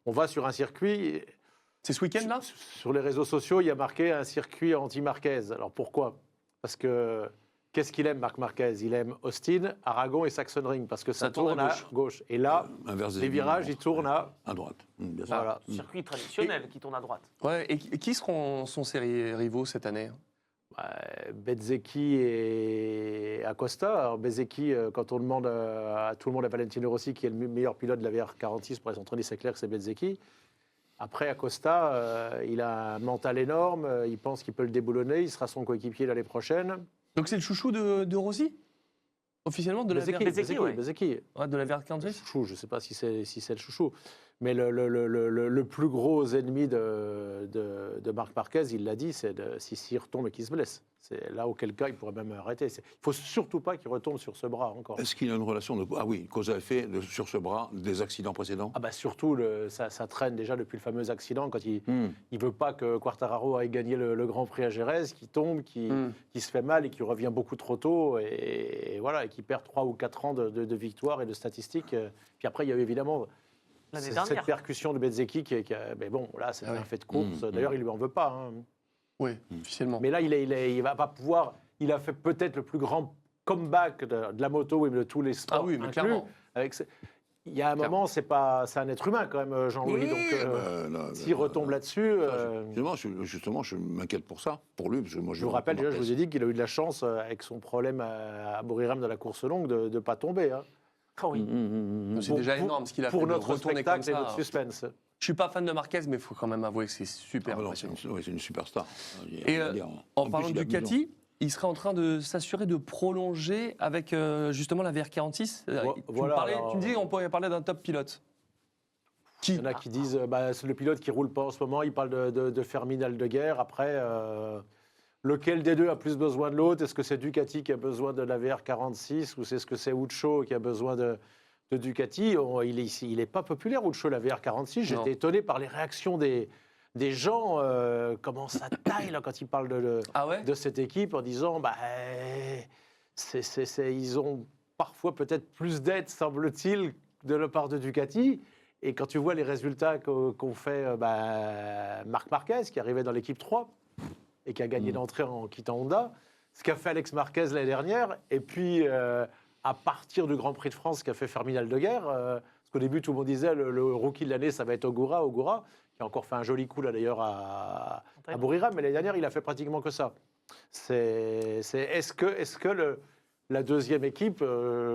On va sur un circuit. C'est ce week-end là Sur les réseaux sociaux, il y a marqué un circuit anti-Marquez. Alors pourquoi? Parce que qu'est-ce qu'il aime, Marc Marquez? Il aime Austin, Aragon et Sachsenring, parce que ça tourne à gauche. Et là, Inverse les virages, ils tournent à droite. Bien sûr. voilà. Circuit traditionnel qui tourne à droite. Ouais, et qui sont ses rivaux cette année? Bezzecchi et Acosta. Alors Bezzecchi, quand on demande à tout le monde à Valentino Rossi, qui est le meilleur pilote de la VR46 pour les entraîner, c'est clair que c'est Bezzecchi. Après, Acosta, il a un mental énorme, il pense qu'il peut le déboulonner, il sera son coéquipier l'année prochaine. Donc c'est le chouchou de Rossi? Officiellement de la Bezzecchi, ouais. Bezzecchi. Ouais, de la Le VR46? chouchou, je ne sais pas si c'est le chouchou. Mais le plus gros ennemi de Marc Marquez, il l'a dit, c'est s'il retombe et qu'il se blesse. C'est là auquel cas il pourrait même arrêter. Il ne faut surtout pas qu'il retombe sur ce bras encore. Est-ce qu'il a une relation de... Ah oui, cause à effet sur ce bras des accidents précédents? Ah bah surtout, ça traîne déjà depuis le fameux accident, quand il ne veut pas que Quartararo aille gagner le Grand Prix à Jerez, qui tombe, qui se fait mal et qui revient beaucoup trop tôt, et voilà, et qui perd 3 ou 4 ans de victoire et de statistiques. Puis après, il y a eu évidemment L'année cette dernière. percussion de Bezzecchi mais bon, là, c'est Ah oui. un fait de course. D'ailleurs, il lui en veut pas. Hein. Oui, officiellement. Mais là, il va pas pouvoir... Il a fait peut-être le plus grand comeback de la moto et de tous les sports Ah oui, mais inclus. clairement. Il y a un moment, c'est un être humain quand même, Jean-Louis. Donc, s'il retombe là-dessus... Justement, je m'inquiète pour ça, pour lui. Parce que moi, je vous rappelle, déjà, je vous ai dit qu'il a eu de la chance, avec son problème à Buriram de la course longue, de ne pas tomber. Hein. Ah oui. C'est déjà énorme ce qu'il a fait Pour de notre retourner comme spectacle et ça. notre suspense. Je suis pas fan de Marquez, mais il faut quand même avouer que c'est super impressionnant. C'est une superstar. Et en parlant de Ducati, il serait en train de s'assurer de prolonger avec justement la VR46. Voilà, Tu me dis qu'on pourrait parler d'un top pilote. Il y en a qui disent c'est le pilote qui roule pas en ce moment. Il parle de Fermin Aldeguer. Après, lequel des deux a plus besoin de l'autre? Est-ce que c'est Ducati qui a besoin de la VR46 ou c'est Ucho qui a besoin de Ducati? Il n'est pas populaire, Ucho, la VR46. Non. J'étais étonné par les réactions des gens, comment ça taille là, quand ils parlent de cette équipe, en disant ils ont parfois peut-être plus d'aide, semble-t-il, de la part de Ducati. Et quand tu vois les résultats qu'ont fait Marc Marquez, qui arrivait dans l'équipe 3 et qui a gagné d'entrée en quittant Honda, ce qu'a fait Alex Marquez l'année dernière, et puis à partir du Grand Prix de France qu'a fait Fermin Aldeguer, parce qu'au début tout le monde disait le rookie de l'année ça va être Ogura, qui a encore fait un joli coup là d'ailleurs à Buriram, mais l'année dernière il a fait pratiquement que ça. Est-ce que la deuxième équipe,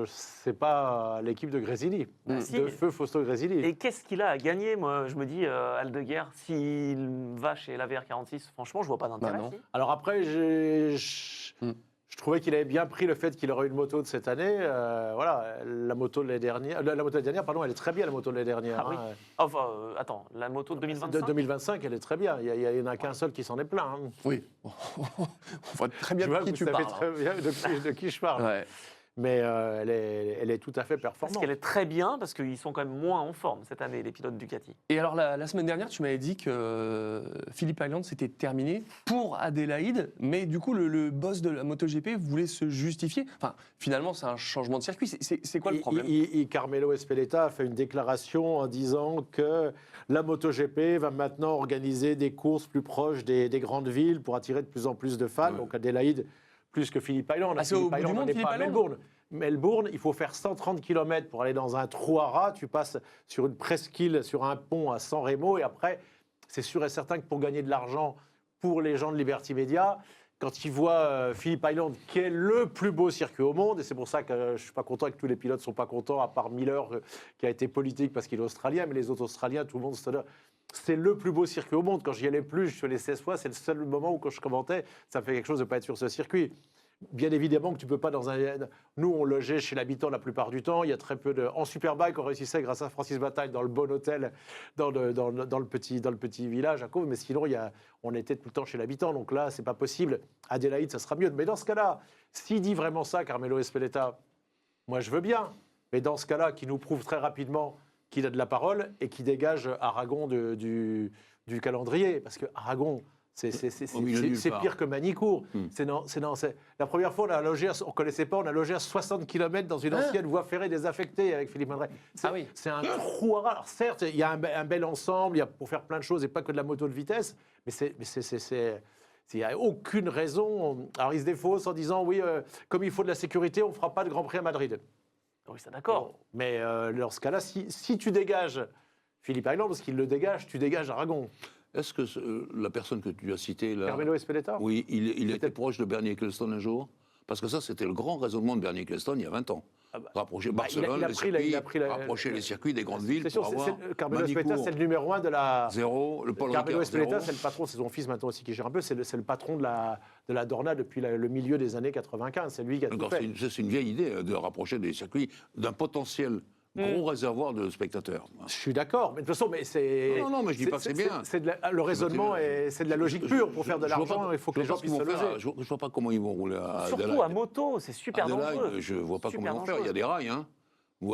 c'est pas l'équipe de Grésini, de feu Fausto Grésini? Et qu'est-ce qu'il a à gagner? Moi, je me dis, Aldeguer, s'il va chez la VR46, franchement, je vois pas d'intérêt. non. Si. Après, je trouvais qu'il avait bien pris le fait qu'il aurait une moto de cette année. Voilà, la moto de l'année dernière, elle est très bien, la moto de l'année dernière. Ah oui. hein. Enfin, attends, la moto de 2025 De 2025, elle est très bien. Il n'y en a qu'un seul qui s'en est plaint. Hein. Oui. On voit très bien Tu de vois, qui vous tu savez parles. très bien de qui je parle. Ouais. Mais elle est tout à fait Parce performante. qu'elle est très bien, parce qu'ils sont quand même moins en forme cette année, les pilotes Ducati. Et alors, la semaine dernière, tu m'avais dit que Phillip Island s'était terminé pour Adélaïde, mais du coup, le boss de la MotoGP voulait se justifier. Enfin, finalement, c'est un changement de circuit. C'est quoi le problème? Carmelo Espeleta a fait une déclaration en disant que la MotoGP va maintenant organiser des courses plus proches des grandes villes pour attirer de plus en plus de fans. Ouais. Donc Adélaïde, plus que Phillip Island. Ah, c'est au bout du Island, monde, on n'est Phillip pas à Island Melbourne. Melbourne, il faut faire 130 km pour aller dans un trou à rats. Tu passes sur une presqu'île, sur un pont à San Remo. Et après, c'est sûr et certain que pour gagner de l'argent pour les gens de Liberty Media, quand il voit Phillip Island, qui est le plus beau circuit au monde, et c'est pour ça que je ne suis pas content et que tous les pilotes ne sont pas contents, à part Miller, qui a été politique parce qu'il est australien, mais les autres Australiens, tout le monde, c'est le plus beau circuit au monde. Quand j'y allais plus, je suis allé 16 fois, c'est le seul moment où, quand je commentais, ça me fait quelque chose de ne pas être sur ce circuit. Bien évidemment que tu peux pas dans un... Nous, on logeait chez l'habitant la plupart du temps. Il y a très peu de... En Superbike, on réussissait grâce à Francis Bataille dans le bon hôtel, dans le petit village à Cove. Mais sinon, on était tout le temps chez l'habitant. Donc là, c'est pas possible. Adélaïde, ça sera mieux. Mais dans ce cas-là, s'il dit vraiment ça, Carmelo Ezpeleta, moi, je veux bien. Mais dans ce cas-là, qui nous prouve très rapidement qu'il a de la parole et qui dégage Aragon du calendrier. Parce que Aragon... C'est pire que Manicourt. La première fois, on ne connaissait pas, on a logé à 60 km dans une ancienne voie ferrée désaffectée avec Philippe Mandré. C'est un trou à ras. Alors certes, il y a un bel ensemble, il y a pour faire plein de choses et pas que de la moto de vitesse, mais il n'y a aucune raison. Alors ils se défaussent en disant, oui, comme il faut de la sécurité, on ne fera pas de Grand Prix à Madrid. Oui, c'est d'accord. Mais dans ce cas-là, si tu dégages Philippe Island, parce qu'il le dégage, tu dégages Aragon. Est-ce que la personne que tu as citée là... Carmelo Ezpeleta ? Oui, il était proche de Bernie Ecclestone un jour. Parce que ça, c'était le grand raisonnement de Bernie Ecclestone il y a 20 ans. Rapprocher Barcelone, rapprocher les circuits des grandes villes pour avoir Carmelo Ezpeleta, c'est le numéro 1 de la... Zéro, le Paul Carmelo Ricard, Ezpeleta, zéro. c'est le patron, c'est son fils maintenant aussi qui gère un peu, c'est le patron de la Dorna depuis le milieu des années 95. C'est lui qui a tout fait. C'est une vieille idée de rapprocher des circuits d'un potentiel gros réservoir de spectateurs. Je suis d'accord, mais de toute façon, mais c'est... Non, mais je dis pas que c'est bien. Le raisonnement, c'est de la logique pure. Pour faire de l'argent, il faut que les gens puissent se loger. Je ne vois pas comment ils vont rouler à Adelaide. Surtout à moto, c'est super dangereux. Je ne vois pas Super comment ils vont faire. dangereux. Il y a des rails, hein.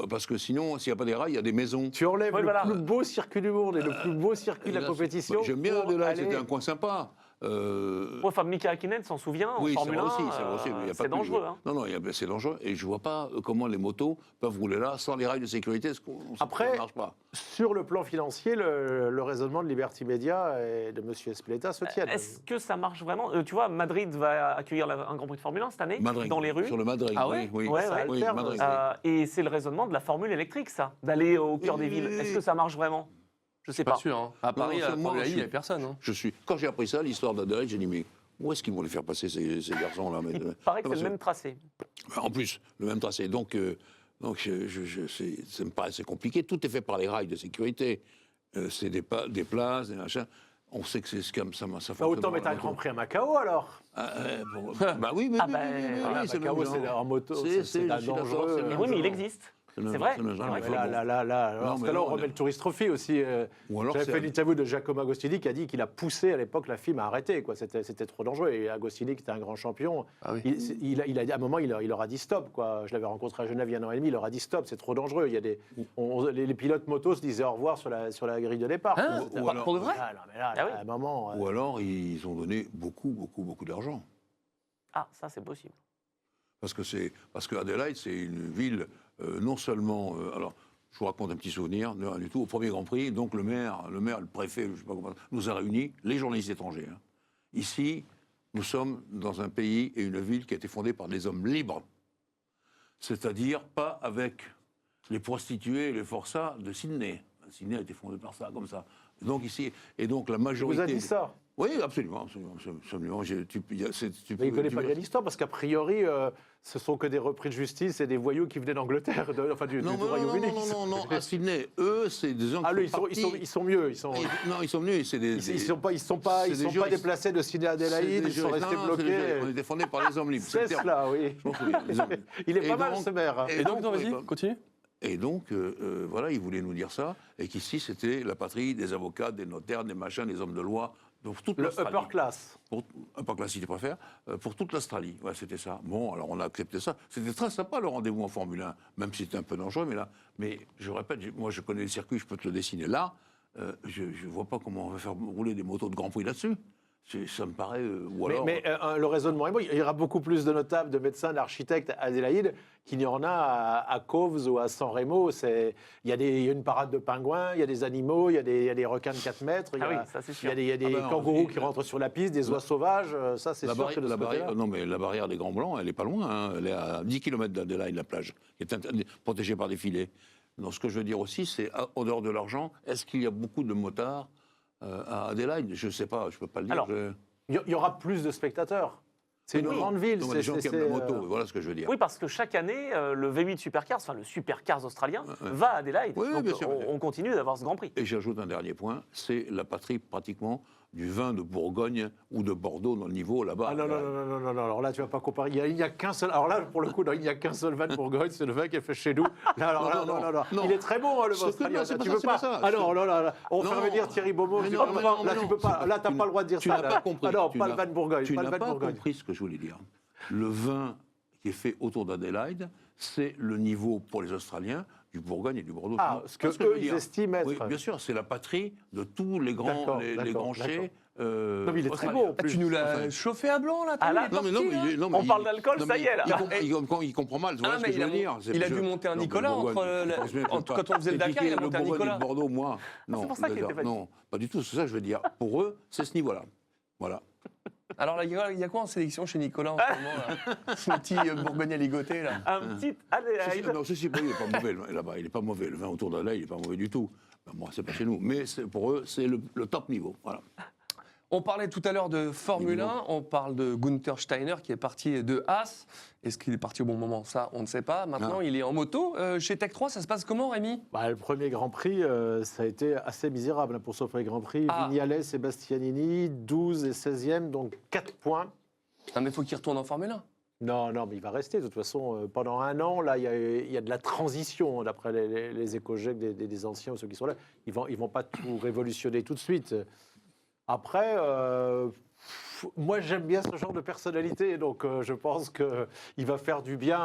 Parce que sinon, s'il n'y a pas des rails, il y a des maisons. Tu enlèves le plus beau circuit du monde et le plus beau circuit de la compétition. J'aime bien Adelaide, c'était un coin sympa. Enfin, Mika Hakkinen s'en souvient, en Formule 1, c'est dangereux. Hein. Non, c'est dangereux. Et je ne vois pas comment les motos peuvent rouler là sans les rails de sécurité. Après, ça marche pas. Sur le plan financier, le raisonnement de Liberty Media et de M. Ezpeleta se tiennent. Est-ce que ça marche vraiment Tu vois, Madrid va accueillir un Grand Prix de Formule 1 cette année, Madrid, dans les rues. Sur le Madrid, Ah ouais oui. Ouais, Ça Oui, alterne. Madrid. Et c'est le raisonnement de la formule électrique, ça, d'aller au cœur des villes. Est-ce que ça marche vraiment Je sais Pas pas. sûr. Hein. À Paris, à la moi, Formule I, il je n'y avait personne. Hein. Quand j'ai appris ça, l'histoire d'Adelaide, j'ai dit, mais où est-ce qu'ils vont les faire passer, ces garçons-là? Il paraît que c'est le même tracé. En plus, le même tracé. Donc ça me paraît assez compliqué. Tout est fait par les rails de sécurité. C'est des places, des machins. On sait que c'est comme ça fonctionne. Autant mettre un Grand Prix à Macao, alors. Bah oui, Ah ben, c'est le Macao, même genre. c'est en moto, C'est- c'est un je suis d'accord, dangereux. c'est le même Oui, mais il genre. existe. C'est le C'est même- vrai. c'est le même genre. Ouais, Il faut Là, bon. dans ce cas-là, on remet le Tourist Trophy aussi. Ou alors J'avais c'est fait un- une interview de Giacomo Agostini qui a dit qu'il a poussé à l'époque la FIM à arrêter. C'était trop dangereux. Et Agostini, qui était un grand champion, Ah oui. à un moment, il leur a dit stop. Je l'avais rencontré à Genève il y a un an et demi, il leur a dit stop, c'est trop dangereux. Il y a les pilotes motos se disaient au revoir sur la grille de départ. Hein Etc. Ou alors- Pour de vrai Ah, non, mais là, Ah oui. à un moment... Ou alors, ils ont donné beaucoup d'argent. Ah, ça, c'est possible. Parce que Adelaide, c'est une ville non seulement. Alors, je vous raconte un petit souvenir, de rien du tout. Au premier Grand Prix, donc le maire, le préfet, je ne sais pas comment, nous a réunis, les journalistes étrangers. Hein. Ici, nous sommes dans un pays et une ville qui a été fondée par des hommes libres. C'est-à-dire pas avec les prostituées et les forçats de Sydney. Sydney a été fondée par ça, comme ça. Donc ici, et donc la Il majorité. vous a dit ça. Oui, absolument. Mais il ne connaît pas bien l'histoire, parce qu'a priori, ce sont que des repris de justice et des voyous qui venaient d'Angleterre, du Royaume-Uni. Non, à Sydney, eux, c'est des gens Ah, qui lui, sont partis. ils sont mieux. Ils sont venus, et c'est des... Ils sont pas c'est des gens- déplacés de Sydney à Adélaïde, ils sont restés bloqués. On était fondés par les hommes libres. C'est le terme. cela, oui. Je m'en souviens, les hommes libres. Il est Et pas mal, donc- ce maire. Et donc, non, oui, vas-y, continue. Et donc, voilà, ils voulaient nous dire ça, et qu'ici, c'était la patrie des avocats, des notaires, des machins, des hommes de loi, donc toute Le l'Australie. upper class. Upper class, si tu préfères, pour toute l'Australie. Ouais, c'était ça. Bon, alors on a accepté ça. C'était très sympa le rendez-vous en Formule 1, même si c'était un peu dangereux, mais je répète, moi je connais le circuit, je peux te le dessiner là. Je ne vois pas comment on va faire rouler des motos de Grand Prix là-dessus. Ça me paraît. Mais le raisonnement est bon. Il y aura beaucoup plus de notables, de médecins, d'architectes à Adélaïde qu'il n'y en a à Coves ou à San Remo. Il y a une parade de pingouins, il y a des animaux, il y a des requins de 4 mètres, il y a, Ah oui, ça, c'est sûr. il y a des kangourous qui rentrent sur la piste, des oies sauvages. Ça, c'est sûr que de ce côté-là. Non, mais la barrière des Grands Blancs, elle n'est pas loin. Hein. Elle est à 10 km d'Adélaïde, la plage, qui est protégée par des filets. Donc, ce que je veux dire aussi, c'est, au dehors de l'argent, est-ce qu'il y a beaucoup de motards à Adélaïde? Je ne sais pas, je ne peux pas le dire. Alors, Il y aura plus de spectateurs. C'est une Oui. grande ville. Non, mais les gens qui aiment la moto, voilà ce que je veux dire. Oui, parce que chaque année, le V8 Supercars, enfin le Supercars australien, Ouais. va à Adélaïde. Oui, Donc, bien sûr. on continue d'avoir ce Grand Prix. Et j'ajoute un dernier point, c'est la patrie pratiquement du vin de Bourgogne ou de Bordeaux dans le niveau là-bas. Ah non, alors là, tu vas pas comparer. Il n'y a qu'un seul. Alors là, pour le coup, non, il n'y a qu'un seul vin de Bourgogne, c'est le vin qui est fait chez nous. Là, alors là, non. Il est très bon, hein, le vin australien. c'est Tu pas peux ça, pas. c'est pas ça. Ah non, là. On Non. fait revenir Thierry Beaumont. Mais tu non, peux mais pas- non, Là, mais tu non, peux pas. c'est Là, t'as tu pas le droit de dire tu ça. n'as là. pas compris. Ah non, Tu pas le n'as- vin de Bourgogne. Tu Pas le n'as vin de pas Bourgogne. compris ce que je voulais dire. Le vin qui est fait autour d'Adélaïde, c'est le niveau pour les Australiens du Bourgogne et du Bordeaux. Ah, Non, ce que c'est je veux eux, ils dire. estiment être. Oui, bien sûr, c'est la patrie de tous les grands, D'accord, les d'accord, grands chais. Non, mais il est très australiens. beau en Ah, plus. tu nous l'as Enfin, chauffé à blanc, là Ah, là, il est Non, mais parti, là. non, mais On parle d'alcool, non, ça mais y est, là. Il comprend mal, voilà Ah, ce mais que je veux dire. il a dû monter un Nicolas quand on faisait le Dakar, il a monté un Nicolas. Bordeaux, moi, non. c'est pour ça qu'il déjà, était fatigué. non, pas du tout, c'est ça que je veux dire. Pour eux, c'est ce niveau-là. Voilà. Alors, là, il y a quoi en sélection chez Nicolas en ce moment, là Ce petit Bourgogne ligoté, là. Un petit Adélaïde. Non, ceci, il n'est pas mauvais là-bas, il n'est pas mauvais. Le vin autour d'Adélaïde, il n'est pas mauvais du tout. Ben, moi, c'est pas chez nous, mais pour eux, c'est le top niveau. Voilà. On parlait tout à l'heure de Formule 1, on parle de Gunther Steiner qui est parti de Haas. Est-ce qu'il est parti au bon moment? Ça, on ne sait pas. Maintenant, il est en moto. Chez Tech 3, ça se passe comment, Rémi? Bah, le premier Grand Prix, ça a été assez misérable hein, pour ce premier Grand Prix. Ah. Vignales et Bastianini, 12 et 16e, donc 4 points. Ah, mais il faut qu'il retourne en Formule 1. Non, mais il va rester. De toute façon, pendant un an, là, il y a de la transition, d'après les éco-GEC des anciens ou ceux qui sont là. Ils vont pas tout révolutionner tout de suite. Après, moi, j'aime bien ce genre de personnalité, donc je pense qu'il va faire du bien.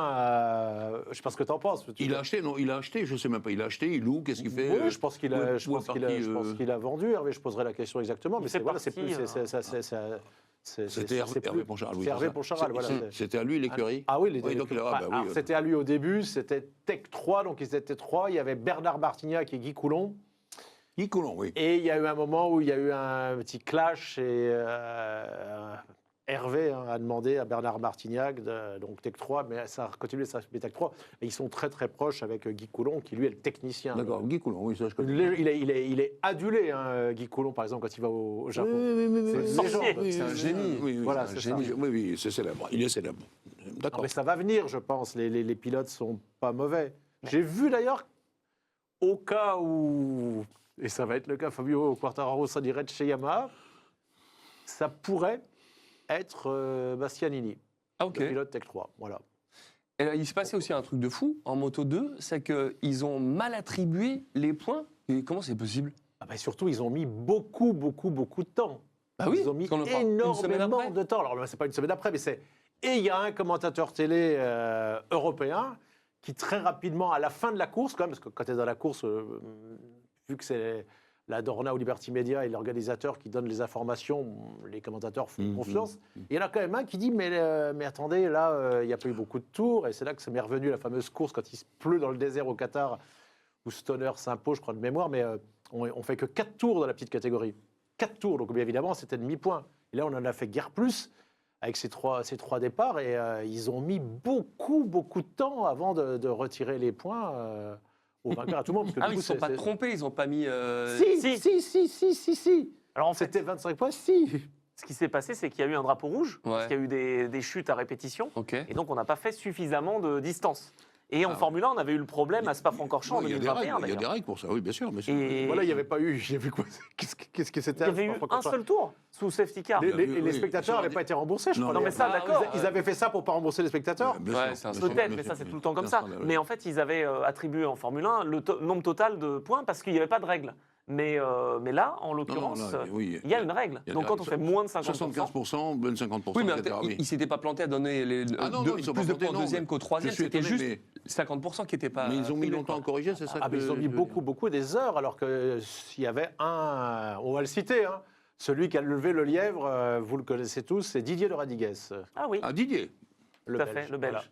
Je sais pas ce que tu en penses. Il a acheté, non, il a acheté, je ne sais même pas, il a acheté, il loue, qu'est-ce qu'il fait Oui, je pense qu'il a, où est parti, qu'il a vendu. Hervé, je poserai la question exactement. Il Mais fait c'est voilà, c'est partie, plus. C'était Hervé Poncharal. C'est Hervé Poncharal, voilà. C'était à lui l'écurie. Ah oui, Oui, donc il aura, bah oui, alors, c'était à lui au début, c'était Tech 3, donc ils étaient 3. Il y avait Bernard Martignac et Guy Coulon. Guy Coulon, oui. Et il y a eu un moment où il y a eu un petit clash et Hervé a demandé à Bernard Martignac, donc Tech 3, mais ça a continué, ça fait Tech 3. Et ils sont très très proches avec Guy Coulon, qui lui est le technicien. D'accord, Guy Coulon, oui, ça je connais. Il est adulé, hein, Guy Coulon, par exemple, quand il va au Japon. C'est sorcier. C'est un génie. Oui, Voilà, c'est un c'est génie. ça. Oui, c'est célèbre. Il est célèbre. Non, D'accord. mais ça va venir, je pense. Les pilotes sont pas mauvais. J'ai vu d'ailleurs, au cas où, et ça va être le cas, Fabio Quartararo s'en irait de chez Yamaha, ça pourrait être Bastianini, Ah, ok. le pilote Tech 3. Voilà. Et là, il se passait aussi un truc de fou en Moto 2, c'est qu'ils ont mal attribué les points. Et comment c'est possible? Ah bah surtout, ils ont mis beaucoup de temps. Bah oui, Ils ont mis parce qu'on en parle une semaine énormément après. de temps. Alors là, c'est pas une semaine après, mais c'est... Et il y a un commentateur télé européen qui très rapidement, à la fin de la course, quand même, parce que quand tu es dans la course, vu que c'est la Dorna ou Liberty Media et l'organisateur qui donne les informations, les commentateurs font confiance. Il y en a quand même un qui dit, mais attendez, là, il n'y a pas eu beaucoup de tours, et c'est là que ça m'est revenu la fameuse course quand il se pleut dans le désert au Qatar, où Stoner s'impose, je crois, de mémoire, mais on fait que 4 tours dans la petite catégorie. 4 tours, donc bien évidemment, c'était demi-point. Et là, on en a fait guère plus avec ces trois départs, et ils ont mis beaucoup de temps avant de retirer les points au vainqueur, à tout le monde. Parce que Ah du oui, coup, ils ne sont pas c'est- trompés, ils n'ont pas mis... Si. Alors en fait, C'était 25 points, si. ce qui s'est passé, c'est qu'il y a eu un drapeau rouge, Ouais. parce qu'il y a eu des chutes à répétition, Ok. et donc on n'a pas fait suffisamment de distance. Et en Formule 1, on avait eu le problème à Spa-Francorchamps en Il y a des 2021 règles, il y a d'ailleurs. des règles pour ça, oui, bien sûr. Mais Et Voilà, il n'y avait pas eu. J'ai vu quoi Qu'est-ce que c'était il y avait eu un seul tour sous safety car. Les, Il y a eu, les oui. spectateurs n'avaient pas été remboursés, je Non, crois. non, mais ça, Ah, d'accord. Ils avaient fait ça pour ne pas rembourser les spectateurs. Bien Ouais, sûr, c'est un bien scandale. sûr, Peut-être, mais bien ça c'est sûr, tout le temps comme c'est ça. un scandale, oui. Mais en fait, ils avaient attribué en Formule 1 le nombre total de points parce qu'il n'y avait pas de règle. Mais là, en l'occurrence, là, oui, il y a une règle. il y a Donc des quand on règles. fait moins de 50%, 75%, bonne 50%, Oui, mais etc. ils ne s'étaient pas plantés à donner ils sont plus pas de plantés, points au non, deuxième mais qu'au troisième. je suis C'était étonné, juste 50% qui n'étaient pas... Mais ils ont mis attribués, longtemps à quoi. corriger, c'est ça Ah, mais ils ont mis beaucoup des heures, alors que s'il y avait un, on va le citer, hein, celui qui a levé le lièvre, vous le connaissez tous, c'est Didier de Radigues, ah oui, Ah, Didier. le tout à Belge. fait, le Belge. Voilà.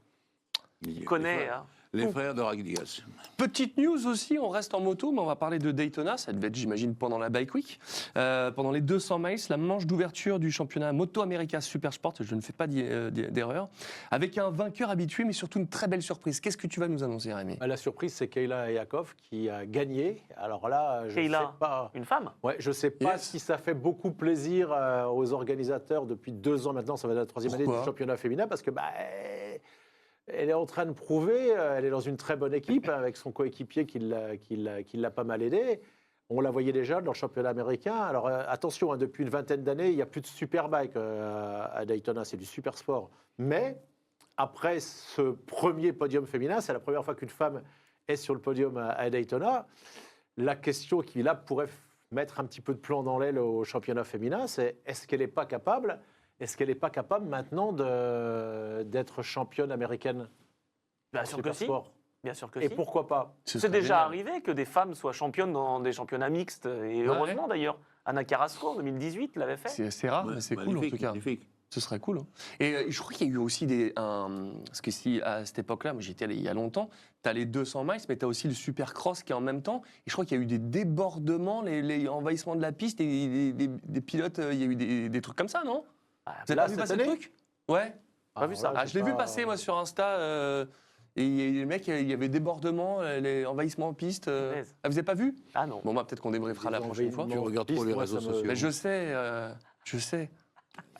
Didier. Connaît. Les frères de Rodriguez. Petite news aussi, on reste en moto, mais on va parler de Daytona. Ça devait être, j'imagine, pendant la Bike Week. Pendant les 200 miles, la manche d'ouverture du championnat Moto America Supersport, je ne fais pas d'erreur, avec un vainqueur habitué, mais surtout une très belle surprise. Qu'est-ce que tu vas nous annoncer, Rémi? La surprise, c'est Kayla Yakov qui a gagné. Alors là, je Kayla, sais pas. une femme. Ouais, je ne sais pas Yes. si ça fait beaucoup plaisir aux organisateurs depuis 2 ans maintenant. Ça va être la 3e année Pourquoi du championnat féminin parce que elle est en train de prouver. Elle est dans une très bonne équipe avec son coéquipier qui l'a pas mal aidé. On la voyait déjà dans le championnat américain. Alors attention, depuis une vingtaine d'années, il n'y a plus de superbike à Daytona, c'est du super sport. Mais après ce premier podium féminin, c'est la première fois qu'une femme est sur le podium à Daytona. La question qui là pourrait mettre un petit peu de plomb dans l'aile au championnat féminin, c'est est-ce qu'elle n'est pas capable maintenant d'être championne américaine? Bien sûr que si. Supersport. Bien sûr que Et si. pourquoi pas? Ce C'est serait déjà génial. arrivé que des femmes soient championnes dans des championnats mixtes, et heureusement d'ailleurs. Anna Carrasco en 2018 l'avait fait. C'est rare, mais c'est cool en Magnifique, tout cas. magnifique. Ce serait cool. Hein. Et je crois qu'il y a eu aussi parce que si à cette époque-là, moi j'étais allé il y a longtemps, tu as les 200 miles, mais tu as aussi le supercross qui est en même temps. Et je crois qu'il y a eu des débordements, les envahissements de la piste, et des pilotes, il y a eu des trucs comme ça, non? Ah, Vous avez là, pas vu cette passer année le truc? Ouais. Pas vu ça. là, Je l'ai vu passer, moi, sur Insta. Et les mecs, il y avait débordements, les envahissements en piste. Punaise. Ah, vous avez pas vu? Ah non. Bon, bah, peut-être qu'on débriefera la Ils ont prochaine fois. envahi- Tu regardes trop les Moi, réseaux ça me- sociaux. Mais je sais.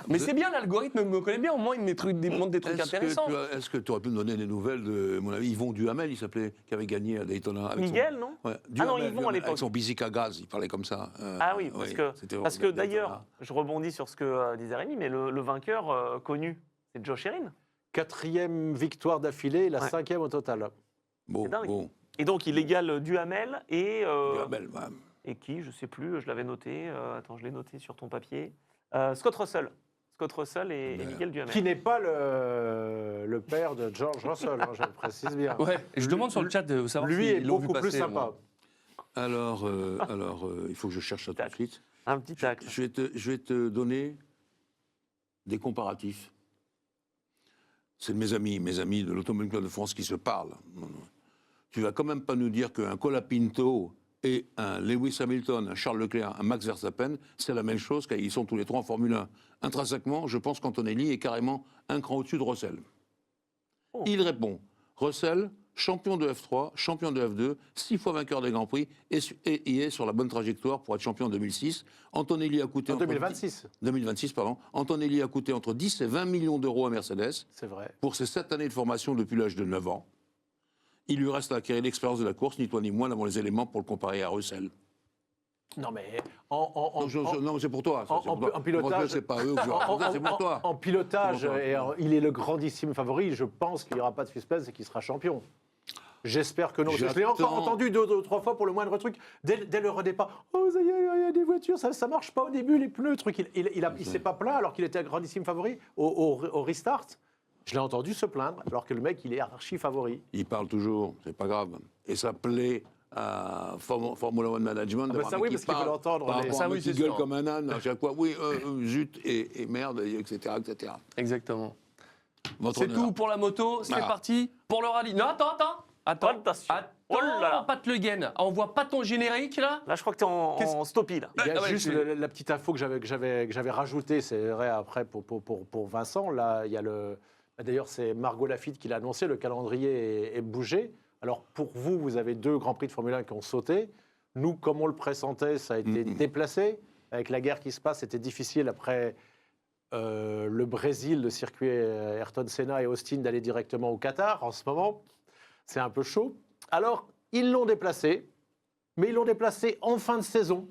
Mais c'est bien, l'algorithme me connaît bien. Au moins, il me montre des trucs intéressants. Est-ce que tu aurais pu me donner des nouvelles de mon ami Yvon Duhamel, il s'appelait, qui avait gagné à Daytona avec Miguel, non son, ouais, Ah non, Duhamel, Yvon à l'époque. avec son Bizica Gaz, il parlait comme ça. Ah oui, parce c'était parce que au Daytona. d'ailleurs, je rebondis sur ce que disait Rémi, mais le vainqueur connu, c'est Joe Sherin. 4e victoire d'affilée, la Ouais. 5e au total. Bon, C'est dingue. bon, Et donc, il égale Duhamel et... Duhamel, ouais. Et qui, je sais plus, je l'avais noté. Attends, je l'ai noté sur ton papier. Scott Russell. Scott Russell et Miguel Duhamel. Qui n'est pas le père de George Russell, je le précise bien. Ouais, et je demande sur le chat de savoir Lui s'ils est l'ont vu beaucoup plus passer, sympa. moi. Alors, il faut que je cherche ça tout de suite. Un petit tacle. Je vais te donner des comparatifs. C'est de mes amis de l'Automobile Club de France qui se parlent. Tu vas quand même pas nous dire qu'un Colapinto et un Lewis Hamilton, un Charles Leclerc, un Max Verstappen, c'est la même chose, car ils sont tous les trois en Formule 1. Intrinsèquement, je pense qu'Antonelli est carrément un cran au-dessus de Russell. Oh. Il répond, Russell, champion de F3, champion de F2, 6 fois vainqueur des Grands Prix, et il est sur la bonne trajectoire pour être champion en 2006. Antonelli a coûté... En entre 2026, 2026, pardon. Antonelli a coûté entre 10 et 20 millions d'euros à Mercedes c'est vrai. pour ses 7 années de formation depuis l'âge de 9 ans. Il lui reste à acquérir l'expérience de la course, ni toi ni moi n'avons les éléments pour le comparer à Russell. Non, mais Non, c'est pour toi. ça, en- c'est pour en- toi. en pilotage- Russell, c'est pas eux que je raconte ça, c'est pour toi. en pilotage, C'est pour toi. il est le grandissime favori. Je pense qu'il n'y aura pas de suspense et qu'il sera champion. J'espère que non. Je l'ai encore J'attends. entendu 2 ou 3 fois pour le moindre truc. Dès le redépart, oh, ça y est, il y a des voitures, ça ne marche pas au début, les pneus, truc. Il s'est pas plaint alors qu'il était un grandissime favori au restart. Je l'ai entendu se plaindre alors que le mec, il est archi favori. Il parle toujours, c'est pas grave. Et ça plaît à Formula One Management d'avoir ça un oui, mec parce qui qu'il veut parle l'entendre, par mais- rapport à Ça, un oui, mec qui c'est gueule sûr. comme un âne à chaque fois. Oui, zut, et merde, etc. etc. Exactement. Votre C'est honneur. tout pour la moto, c'est Ah. parti pour le rallye. Non, attends. Attention. Oh là là. Pat Le Guen. On voit pas ton générique, là? Là, je crois que tu es en stoppie, là. Il y a Ah ouais, juste je suis- la petite info que j'avais rajoutée, c'est vrai, après, pour Vincent. Là, il y a d'ailleurs, c'est Margot Lafitte qui l'a annoncé, le calendrier est bougé. Alors, pour vous, vous avez 2 Grands Prix de Formule 1 qui ont sauté. Nous, comme on le pressentait, ça a été déplacé. Avec la guerre qui se passe, c'était difficile après le Brésil, le circuit Ayrton Senna et Austin, d'aller directement au Qatar. En ce moment, c'est un peu chaud. Alors, ils l'ont déplacé, mais ils l'ont déplacé en fin de saison.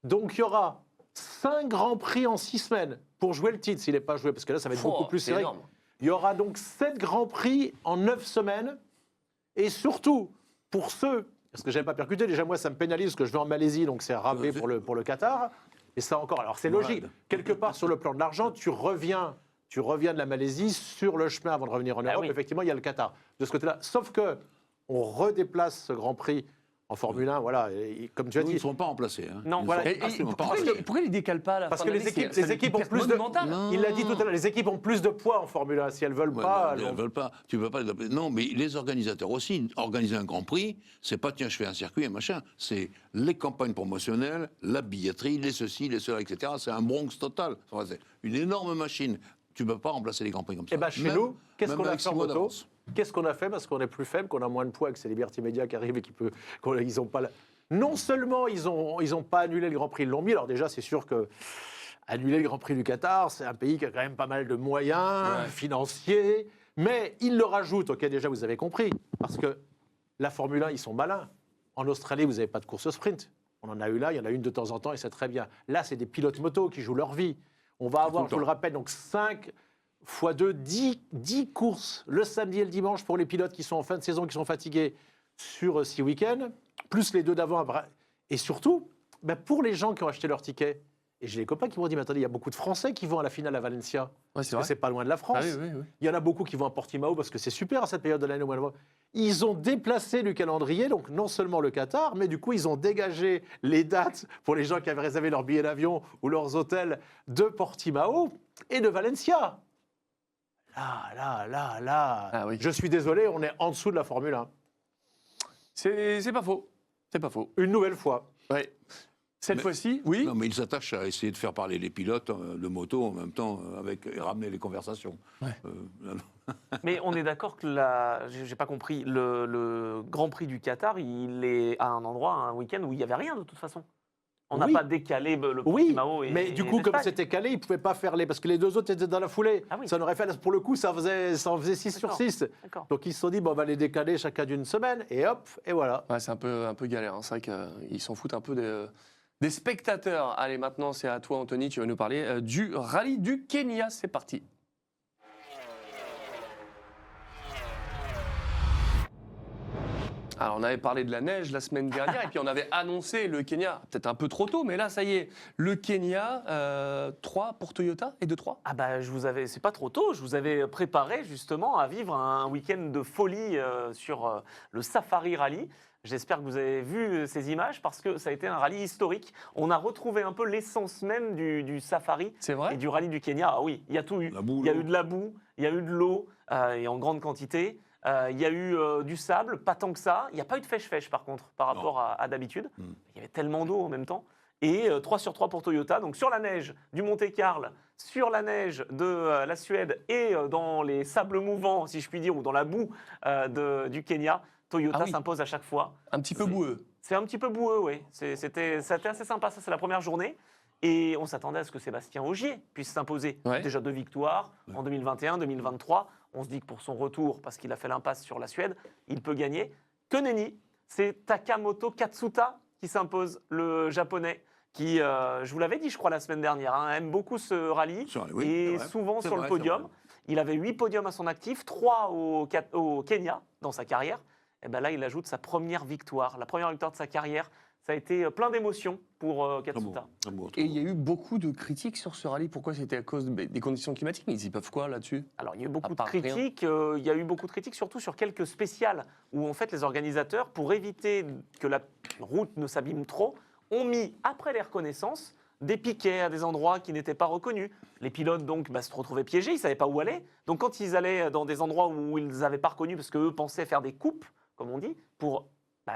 Donc, il y aura 5 Grands Prix en 6 semaines pour jouer le titre, s'il n'est pas joué, parce que là, ça va être beaucoup plus c'est serré. énorme. Il y aura donc 7 Grands Prix en 9 semaines. Et surtout, pour ceux, parce que je n'avais pas percuté, déjà moi ça me pénalise parce que je vais en Malaisie, donc c'est rabais pour le Qatar. Et ça encore, alors c'est logique. Quelque part sur le plan de l'argent, tu reviens de la Malaisie sur le chemin avant de revenir en Europe. oui. Effectivement, il y a le Qatar de ce côté-là. Sauf que on redéplace ce Grand Prix En Formule 1, voilà, et comme tu as Ils dit, ne seront pas remplacés. Hein. Non, Ils voilà. sont Et absolument pas pourquoi, remplacés. pourquoi ils décalent pas à la parce fin que de les l'année équipes, C'est les équipes ont perte plus de... monumentale. Non. Il l'a dit tout à l'heure, les équipes ont plus de poids en Formule 1. Si elles veulent Ouais, pas, ils ne veulent pas. Tu peux pas. Non, mais les organisateurs aussi. Organiser un Grand Prix, c'est pas tiens, je fais un circuit et machin. C'est les campagnes promotionnelles, la billetterie, les ceci, les cela, etc. C'est un Bronx total. Enfin, c'est une énorme machine. Tu ne peux pas remplacer les Grands Prix comme ça. Eh ben, chez Même- nous, qu'est-ce même qu'on a avec fait en 6 mois moto d'avance. Qu'est-ce qu'on a fait parce qu'on est plus faible, qu'on a moins de poids, que c'est Liberty Media qui arrive et ils ont pas. Non seulement ils ont pas annulé le Grand Prix, ils l'ont mis. Alors déjà, c'est sûr que annuler le Grand Prix du Qatar, c'est un pays qui a quand même pas mal de moyens financiers, mais ils le rajoutent. Ok, déjà vous avez compris, parce que la Formule 1, ils sont malins. En Australie, vous n'avez pas de course sprint. On en a eu là, il y en a une de temps en temps et c'est très bien. Là, c'est des pilotes moto qui jouent leur vie. On va avoir, je vous le rappelle, donc 5 x 2, 10 courses le samedi et le dimanche pour les pilotes qui sont en fin de saison, qui sont fatigués sur 6 week-ends, plus les 2 d'avant. Et surtout, ben pour les gens qui ont acheté leur ticket, et j'ai les copains qui m'ont dit, mais attendez, il y a beaucoup de Français qui vont à la finale à Valencia, Ouais, c'est parce vrai. que c'est pas loin de la France. Ah oui, oui, oui. Il y en a beaucoup qui vont à Portimao parce que c'est super à cette période de l'année au mois de novembre. Ils ont déplacé du calendrier, donc non seulement le Qatar, mais du coup, ils ont dégagé les dates pour les gens qui avaient réservé leur billet d'avion ou leurs hôtels de Portimao et de Valencia. Là. Ah oui. Je suis désolé, on est en dessous de la Formule 1. C'est pas faux. C'est pas faux. Une nouvelle fois. Ouais. Cette Mais- fois-ci, oui. Non, mais ils s'attachent à essayer de faire parler les pilotes de moto en même temps et ramener les conversations. Ouais. Non, non. Mais on est d'accord que j'ai pas compris, le Grand Prix du Qatar, il est à un endroit, un week-end où il n'y avait rien de toute façon. On n'a Oui. pas décalé le Oui, Portimao et mais du coup, comme l'Espagne. c'était calé, ils ne pouvaient pas faire les... Parce que les 2 autres étaient dans la foulée. Ah oui. Ça n'aurait fait... Pour le coup, ça en faisait 6 sur D'accord. 6. D'accord. Donc ils se sont dit, bon, on va les décaler chacun d'une semaine, et hop, et voilà. Ouais, c'est un peu galère. Hein. C'est vrai qu'ils s'en foutent un peu des spectateurs. Allez, maintenant, c'est à toi, Anthony. Tu vas nous parler du rallye du Kenya. C'est parti. Alors, on avait parlé de la neige la semaine dernière et puis on avait annoncé le Kenya, peut-être un peu trop tôt, mais là, ça y est, le Kenya, 3 pour Toyota et 2-3. Ah bah c'est pas trop tôt, je vous avais préparé justement à vivre un week-end de folie sur le Safari Rally. J'espère que vous avez vu ces images parce que ça a été un rallye historique. On a retrouvé un peu l'essence même du Safari C'est et vrai? du rallye du Kenya. Ah oui, il y a tout eu. La boue, Il y a l'eau. eu de la boue, il y a eu de l'eau et en grande quantité. Il y a eu du sable, pas tant que ça. Il n'y a pas eu de fèche-fèche par contre par rapport à d'habitude. Mm. Il y avait tellement d'eau en même temps. Et 3 sur 3 pour Toyota. Donc sur la neige du Monte-Carlo, sur la neige de la Suède et dans les sables mouvants, si je puis dire, ou dans la boue du Kenya, Toyota Ah oui. s'impose à chaque fois. Un petit peu C'est- boueux. C'est un petit peu boueux, oui. C'était assez sympa, ça c'est la première journée. Et on s'attendait à ce que Sébastien Ogier puisse s'imposer. Ouais. Déjà 2 victoires en 2021, 2023. On se dit que pour son retour, parce qu'il a fait l'impasse sur la Suède, il peut gagner. Que nenni, c'est Takamoto Katsuta qui s'impose, le japonais, qui, je vous l'avais dit, je crois, la semaine dernière, hein, aime beaucoup ce rallye Oui, et c'est vrai. souvent C'est sur vrai, le c'est podium. vrai. Il avait 8 podiums à son actif, 3 au Kenya dans sa carrière. Et ben là, il ajoute sa première victoire. La première victoire de sa carrière, ça a été plein d'émotions pour Très beau, Katsuta. très beau, très Et il y beau. a eu beaucoup de critiques sur ce rallye. Pourquoi? C'était à cause des conditions climatiques. Mais ils y peuvent quoi là-dessus? Alors, il y a eu beaucoup À de part rien. critiques. Il y a eu beaucoup de critiques, surtout sur quelques spéciales, où en fait les organisateurs, pour éviter que la route ne s'abîme trop, ont mis, après les reconnaissances, des piquets à des endroits qui n'étaient pas reconnus. Les pilotes, donc, se retrouvaient piégés, ils ne savaient pas où aller. Donc, quand ils allaient dans des endroits où ils n'avaient pas reconnus, parce qu'eux pensaient faire des coupes, comme on dit, pour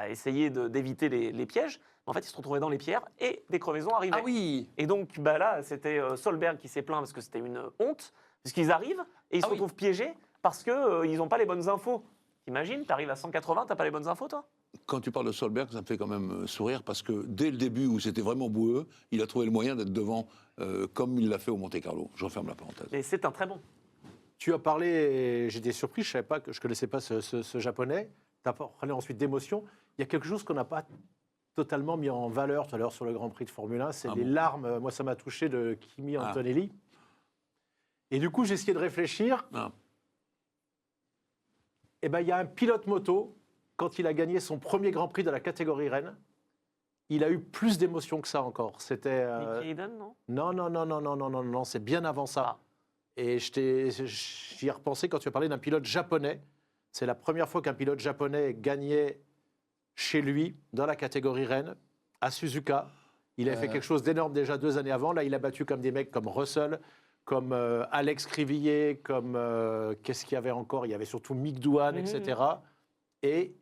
essayer d'éviter les pièges, en fait, ils se retrouvaient dans les pierres et des crevaisons arrivaient. Ah oui. Et donc là, c'était Solberg qui s'est plaint parce que c'était une honte, puisqu'ils arrivent et ils Ah se oui. retrouvent piégés parce qu'ils n'ont pas les bonnes infos. T'imagines, t'arrives à 180, t'as pas les bonnes infos, toi? Quand tu parles de Solberg, ça me fait quand même sourire parce que dès le début où c'était vraiment boueux, il a trouvé le moyen d'être devant comme il l'a fait au Monte-Carlo. Je referme la parenthèse. Mais c'est un très bon. Tu as parlé, et j'étais surpris, je ne connaissais pas ce japonais. Tu as parlé ensuite d'émotion. Il y a quelque chose qu'on n'a pas totalement mis en valeur tout à l'heure sur le Grand Prix de Formule 1, c'est Ah les bon larmes. Moi, ça m'a touché de Kimi Ah. Antonelli. Et du coup, j'ai essayé de réfléchir. Ah. Eh ben, il y a un pilote moto, quand il a gagné son premier Grand Prix de la catégorie Rennes, il a eu plus d'émotion que ça encore. C'était Nicky Hayden, non? non, c'est bien avant ça. Ah. Et j'y ai repensé quand tu as parlé d'un pilote japonais. C'est la première fois qu'un pilote japonais gagnait chez lui, dans la catégorie Rennes, à Suzuka. Il a fait quelque chose d'énorme déjà 2 années avant. Là, il a battu comme des mecs comme Russell, comme Alex Crivillier, comme qu'est-ce qu'il y avait encore? Il y avait surtout Mick Douane, etc. Et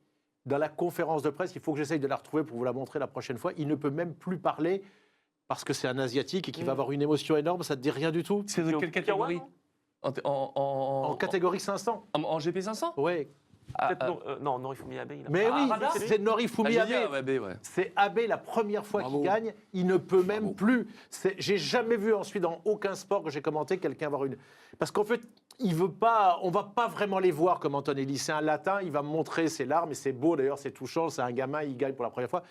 dans la conférence de presse, il faut que j'essaye de la retrouver pour vous la montrer la prochaine fois. Il ne peut même plus parler parce que c'est un Asiatique et qu'il va avoir une émotion énorme. Ça ne te dit rien du tout? C'est de quelle catégorie? En catégorie 500. En GP 500? Oui. Non, Norifumi Abe. Mais oui, Radar, c'est Norifumi Abe. Ouais. C'est Abe la première fois qu'il gagne. Il ne peut même plus. J'ai jamais vu ensuite dans aucun sport que j'ai commenté quelqu'un avoir une. Parce qu'en fait, il veut pas. On va pas vraiment les voir comme Antonelli. C'est un latin. Il va me montrer ses larmes et c'est beau d'ailleurs, c'est touchant. C'est un gamin. Il gagne pour la première fois.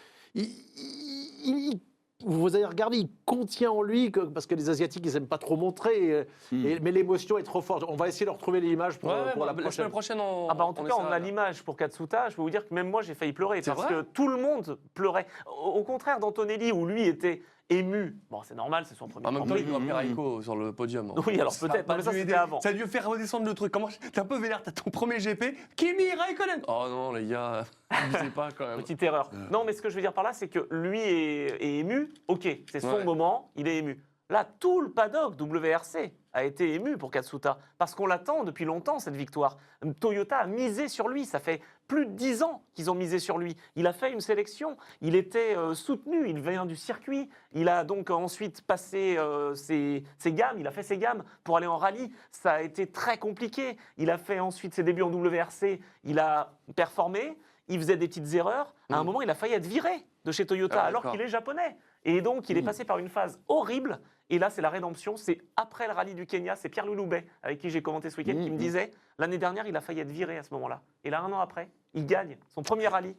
Vous avez regardé, il contient en lui, parce que les Asiatiques, ils n'aiment pas trop montrer, mais l'émotion est trop forte. On va essayer de retrouver l'image pour la prochaine. semaine prochaine, en tout cas, on a l'image pour Katsuta. Je peux vous dire que même moi, j'ai failli pleurer parce que tout le monde pleurait. Au contraire d'Antonelli, où lui était ému. Bon, c'est normal, c'est son premier. En même temps, il doit faire Raiko sur le podium. Oui, alors peut-être, mais ça c'était avant. Ça a dû faire redescendre le truc. T'es un peu vénère, t'as ton premier GP, Kimi Raikkonen. Oh non, les gars, je sais pas quand même. Petite erreur. Non, mais ce que je veux dire par là, c'est que lui est ému. Ok, c'est son moment, il est ému. Là, tout le paddock WRC a été ému pour Katsuta, parce qu'on l'attend depuis longtemps, cette victoire. Toyota a misé sur lui, ça fait plus de 10 ans qu'ils ont misé sur lui. Il a fait une sélection, il était soutenu, il vient du circuit, il a donc ensuite passé ses gammes, il a fait ses gammes pour aller en rallye, ça a été très compliqué. Il a fait ensuite ses débuts en WRC, il a performé, il faisait des petites erreurs. À un moment, il a failli être viré de chez Toyota, alors qu'il est japonais. Et donc, il est passé par une phase horrible. Et là, c'est la rédemption. C'est après le rallye du Kenya. C'est Pierre Louloubet, avec qui j'ai commenté ce week-end, qui me disait l'année dernière, il a failli être viré à ce moment-là. Et là, 1 an après, il gagne son premier rallye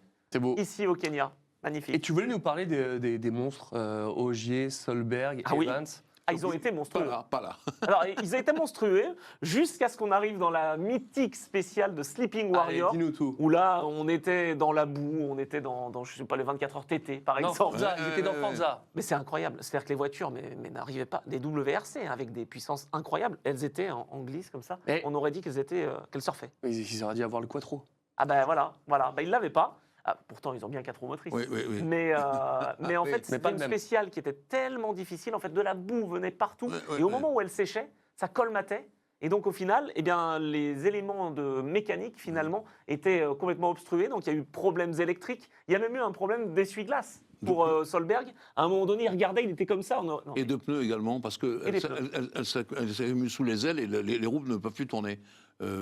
ici au Kenya. Magnifique. Et tu voulais nous parler des monstres Ogier, Solberg, Evans. Ils ont été monstrueux. Pas là. Alors, ils ont été monstrueux jusqu'à ce qu'on arrive dans la mythique spéciale de Sleeping Warrior. Dis-nous tout. Où là, on était dans la boue, on était dans je sais pas, les 24 heures TT, par exemple. Forza, ils étaient dans Forza. Mais c'est incroyable. C'est-à-dire que les voitures mais n'arrivaient pas. Des WRC, avec des puissances incroyables, elles étaient en glisse comme ça. Mais on aurait dit qu'elles surfaient. Ils auraient dû avoir le quattro. Ah ben voilà. Ils ne l'avaient pas. Ah, pourtant, ils ont bien 4 roues motrices. Oui. Mais en fait, c'était une spéciale qui était tellement difficile. En fait, de la boue venait partout. Et au moment où elle séchait, ça colmatait. Et donc, au final, les éléments de mécanique, finalement, étaient complètement obstrués. Donc, il y a eu problèmes électriques. Il y a même eu un problème d'essuie-glace pour Solberg. À un moment donné, il regardait, il était comme ça. Et de pneus également, parce qu'elle s'est émue sous les ailes et les roues ne peuvent plus tourner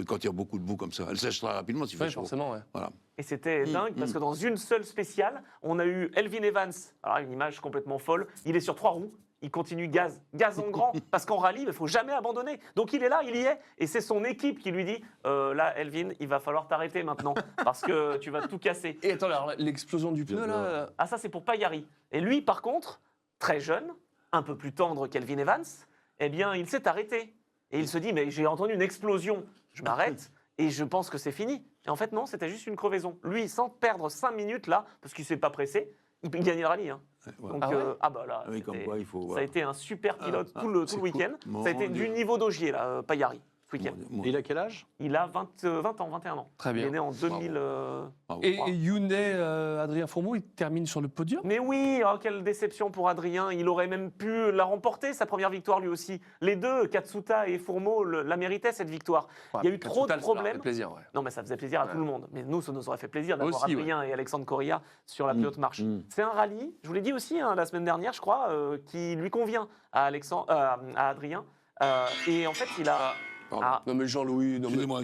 quand il y a beaucoup de boue comme ça. Elle sèche très rapidement s'il fait chaud. Forcément, Voilà. Et c'était dingue, parce que dans une seule spéciale, on a eu Elvin Evans. Alors, une image complètement folle. Il est sur 3 roues. Il continue gaz en grand, parce qu'en rallye, il ne faut jamais abandonner. Donc il est là, il y est, et c'est son équipe qui lui dit là, Elvin, il va falloir t'arrêter maintenant, parce que tu vas tout casser. Et attends, alors l'explosion du pneu, là. Ah, ça, c'est pour Pagliari. Et lui, par contre, très jeune, un peu plus tendre qu'Elvin Evans, eh bien, il s'est arrêté. Et il se dit mais j'ai entendu une explosion, je m'arrête, et je pense que c'est fini. Et en fait, non, c'était juste une crevaison. Lui, sans perdre 5 minutes là, parce qu'il ne s'est pas pressé, il gagnait le rallye. Hein. Voilà. Donc, là, Oui, comme quoi, il faut, ça a été un super pilote tout le week-end. Cool. Ça a été du niveau d'Ogier, là, Pagliari, ce week-end. Il a quel âge? Il a 20 ans, 21 ans. Très bien. Il est né en 2000. Et Hyundai, Adrien Fourmeau, il termine sur le podium. Mais oui, oh, quelle déception pour Adrien. Il aurait même pu la remporter, sa première victoire lui aussi. Les deux, Katsuta et Fourmeau, la méritaient cette victoire. Il y a eu trop de problèmes. Ça fait plaisir, Non, mais ça faisait plaisir à tout le monde. Mais nous, ça nous aurait fait plaisir d'avoir Adrien et Alexandre Correa sur la plus haute marche. C'est un rallye, je vous l'ai dit aussi la semaine dernière, je crois, qui lui convient à Adrien. Et en fait, il a... Non mais Jean-Louis, Excusez-moi.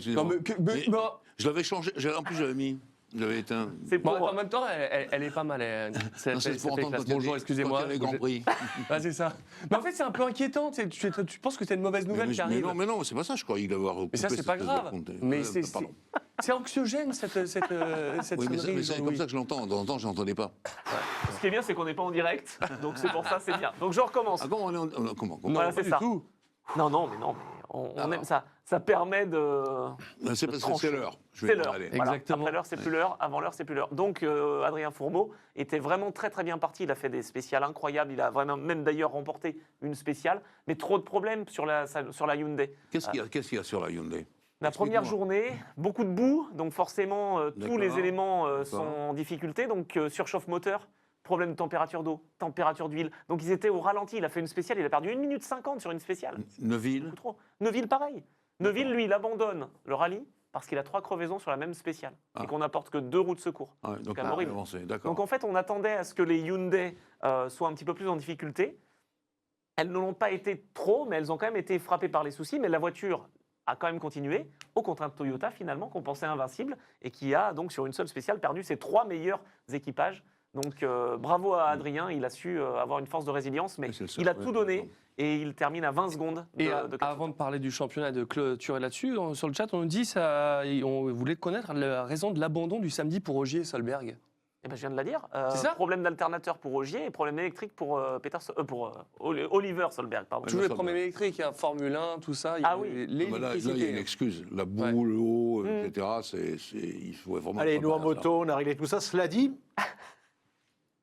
Je l'avais changé, en plus j'avais mis, j'avais éteint. C'est pour... En même temps, elle est pas mal. C'est pour entendre bonjour, excusez-moi. les Grand Prix. Ah, c'est ça. Mais en fait, c'est un peu inquiétant. Tu penses que c'est une mauvaise nouvelle qui arrive. Mais non, c'est pas ça, je crois. Il doit avoir. Mais ça, c'est pas grave. Mais c'est anxiogène, cette sonnerie. C'est comme ça que je l'entends. De temps en temps, je n'entendais pas. Ce qui est bien, c'est qu'on n'est pas en direct. Donc c'est pour ça, c'est bien. Donc je recommence. Ah bon, comment Voilà, c'est ça. Non, mais on aime ça. Ça permet de. C'est parce que c'est l'heure. C'est l'heure. Voilà. Exactement. Après l'heure, c'est plus l'heure. Avant l'heure, c'est plus l'heure. Donc, Adrien Fourmeau était vraiment très, très bien parti. Il a fait des spéciales incroyables. Il a vraiment, même d'ailleurs, remporté une spéciale. Mais trop de problèmes sur la Hyundai. Qu'est-ce qu'il y a sur la Hyundai? La première journée, beaucoup de boue, donc forcément tous D'accord. les éléments D'accord. sont en difficulté, donc surchauffe moteur, problème de température d'eau, température d'huile. Donc ils étaient au ralenti, il a fait une spéciale, il a perdu 1 minute 50 sur une spéciale. Neuville. Beaucoup trop. Neuville, pareil. Neuville, lui, il abandonne le rallye parce qu'il a 3 crevaisons sur la même spéciale et qu'on n'apporte que 2 roues de secours. Ah, donc quand même on a horrible. avancé, d'accord. Donc en fait, on attendait à ce que les Hyundai soient un petit peu plus en difficulté. Elles ne l'ont pas été trop, mais elles ont quand même été frappées par les soucis. Mais la voiture a quand même continué, au contraire de Toyota finalement, qu'on pensait invincible, et qui a donc sur une seule spéciale perdu ses 3 meilleurs équipages. Donc bravo à Adrien, il a su avoir une force de résilience, mais Oui, c'est le seul, il a ouais, tout donné, non. et il termine à 20 secondes Et de avant de parler du championnat, de clôturer là-dessus, sur le chat, on nous dit on voulait connaître la raison de l'abandon du samedi pour Ogier et Solberg. Eh ben, je viens de la dire. C'est ça Problème d'alternateur pour Ogier et problème électrique pour, Oliver Solberg. Pardon. Toujours les Solberg. problèmes électriques, Formule 1, tout ça. Ah oui. Ah bah là, il y a une excuse. La boue, l'eau, etc. Il faut vraiment. Allez, pas nous en faire ça. moto, on a réglé tout ça. Cela dit,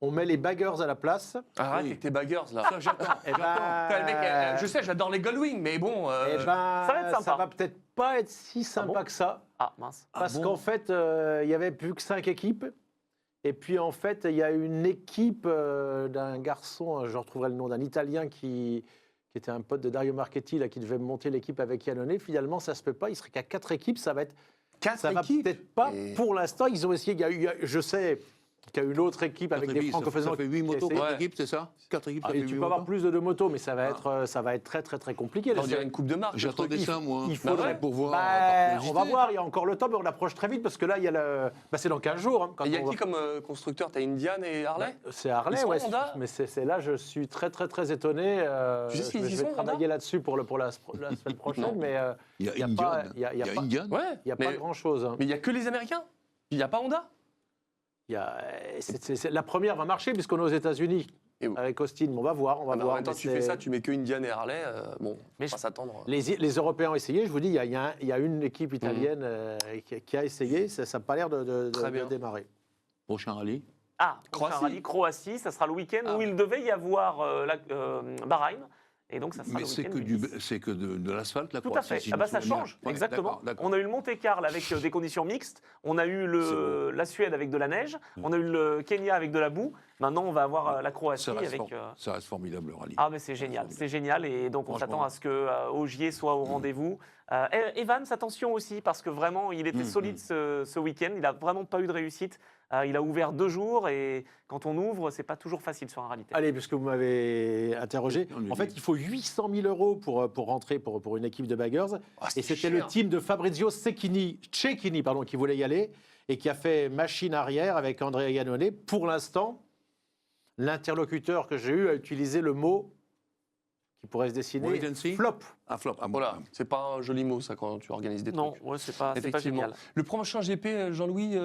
on met les baggers à la place. Arrête Oui. avec tes baggers, là. Ça, j'attends. Eh ben, Putain, le mec, je sais, j'adore les Goldwing, mais bon. eh ben, Ça va être sympa. ça va peut-être pas être si sympa bon que ça. Ah mince. Parce bon qu'en fait, il y avait plus que 5 équipes. Et puis en fait, il y a une équipe d'un garçon, je retrouverai le nom d'un Italien qui était un pote de Dario Marchetti, là, qui devait monter l'équipe avec Iannone. Finalement, ça se peut pas. Il serait qu'à 4 équipes. Ça va être, 4 ça va équipes. peut-être pas. Et- Pour l'instant, ils ont essayé. Je sais qu'il y a une autre équipe avec des franco-faisans. Ça fait 8 qui a motos, essayé. 4 Ouais. équipes, c'est ça 4 équipes, Ah, ça et fait tu 8 peux avoir motos. plus de motos, mais ça va être très très très compliqué. On dirait une coupe de marque. J'attendais il- ça, moi. il faudrait- pour voir. Bah, par on curiosité. va voir, il y a encore le temps, mais on approche très vite parce que là, il y a c'est dans 15 jours. Hein, quand Il y a on va- qui comme constructeur? T'as Indian et Harley? C'est Harley, Ils sont ouais. Honda Mais c'est là, je suis très très très étonné. Tu sais s'ils y je sont, vais Honda travailler là-dessus pour la semaine prochaine, Non. mais Il y a il y a Indian. pas- il y a Il y a pas- Indian. Ouais. il n'y a mais, pas grand-chose. Hein. mais il n'y a que les Américains? Il n'y a pas Honda? La première va marcher puisqu'on est aux États-Unis Et où avec Austin. Mais on va voir, on va Ah bah, en voir. même temps, mais tu fais ça, tu mets que Indian et Harley. Bon, Mais on va s'attendre. Les Européens ont essayé, je vous dis, il y a une équipe italienne Mhm. qui a essayé, ça n'a pas l'air de Très bien. démarrer. Prochain rallye. Ah, prochain Croatie. rallye, Croatie, ça sera le week-end Ah. où il devait y avoir Bahreïn. Et donc ça sera Mais le c'est week-end que, du 10. c'est que de l'asphalte, la Tout à Croatie, fait. si je Ah me bah ça souviens change, bien. Ouais, exactement. d'accord, d'accord. On a eu le Monte-Carlo avec des conditions mixtes. On a eu la Suède avec de la neige. On a eu le Kenya avec de la boue. Maintenant, on va avoir la Croatie Ça reste, avec. ça reste formidable, le rallye. Ah mais c'est génial, c'est génial. Et donc on Franchement. s'attend à ce que Ogier soit au rendez-vous. Evans, attention aussi parce que vraiment, il était solide ce week-end. Il n'a vraiment pas eu de réussite. Il a ouvert 2 jours et quand on ouvre, c'est pas toujours facile sur un rallye. Allez, puisque vous m'avez interrogé, On lui en fait, dit. il faut 800 000 € pour rentrer pour une équipe de baggers. Ah, Et c'était le team de Fabrizio Cecchini, qui voulait y aller et qui a fait machine arrière avec Andrea Iannone. Pour l'instant, l'interlocuteur que j'ai eu a utilisé le mot qui pourrait se dessiner Wait and see. flop. Un flop. Ah, bon. Voilà, c'est pas un joli mot ça quand tu organises des Non, trucs. ouais, c'est pas Effectivement. génial. Le prochain GP, Jean-Louis,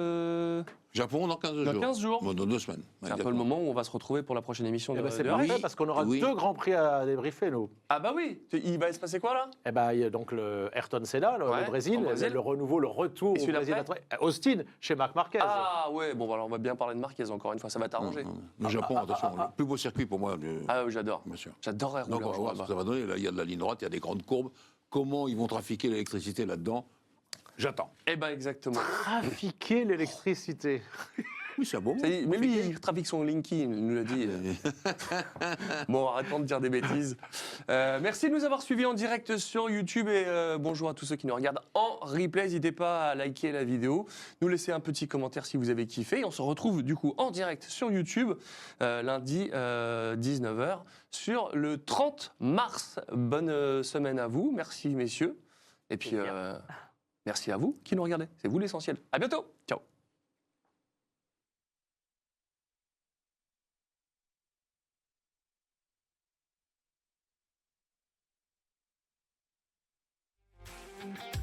Japon dans 15 jours. dans 15 jours. Bon, dans 2 semaines. C'est un peu le moment où on va se retrouver pour la prochaine émission Eh de, ben, c'est de parfait Harry. parce qu'on aura Oui. 2 grands prix à débriefer, nous. Ah bah oui, il va se passer quoi là? Eh ben, il y a donc le Ayrton Senna, Ouais, le Brésil, au Brésil. le renouveau, le retour Et au celui Brésil. d'après Austin, chez Marc Marquez. Ah ouais, bon alors on va bien parler de Marquez encore une fois, ça va t'arranger. Le Japon, attention, le plus beau circuit pour moi. Ah oui, j'adore. Bien sûr. J'adorerais rouler Donc on un va jour voir ce là-bas. que ça va donner. Là, il y a de la ligne droite, il y a des grandes courbes. Comment ils vont trafiquer l'électricité là-dedans? J'attends. Eh ben exactement. Trafiquer l'électricité. Oui, c'est un beau mot. Ça y est, mais lui, il trafique son Linky, il nous l'a dit. Bon, arrêtons de dire des bêtises. Merci de nous avoir suivis en direct sur YouTube et bonjour à tous ceux qui nous regardent en replay. N'hésitez pas à liker la vidéo, nous laisser un petit commentaire si vous avez kiffé. Et on se retrouve du coup en direct sur YouTube lundi 19h sur le 30 mars. Bonne semaine à vous. Merci messieurs. Et puis merci à vous qui nous regardez. C'est vous l'essentiel. À bientôt. Ciao. Thank you.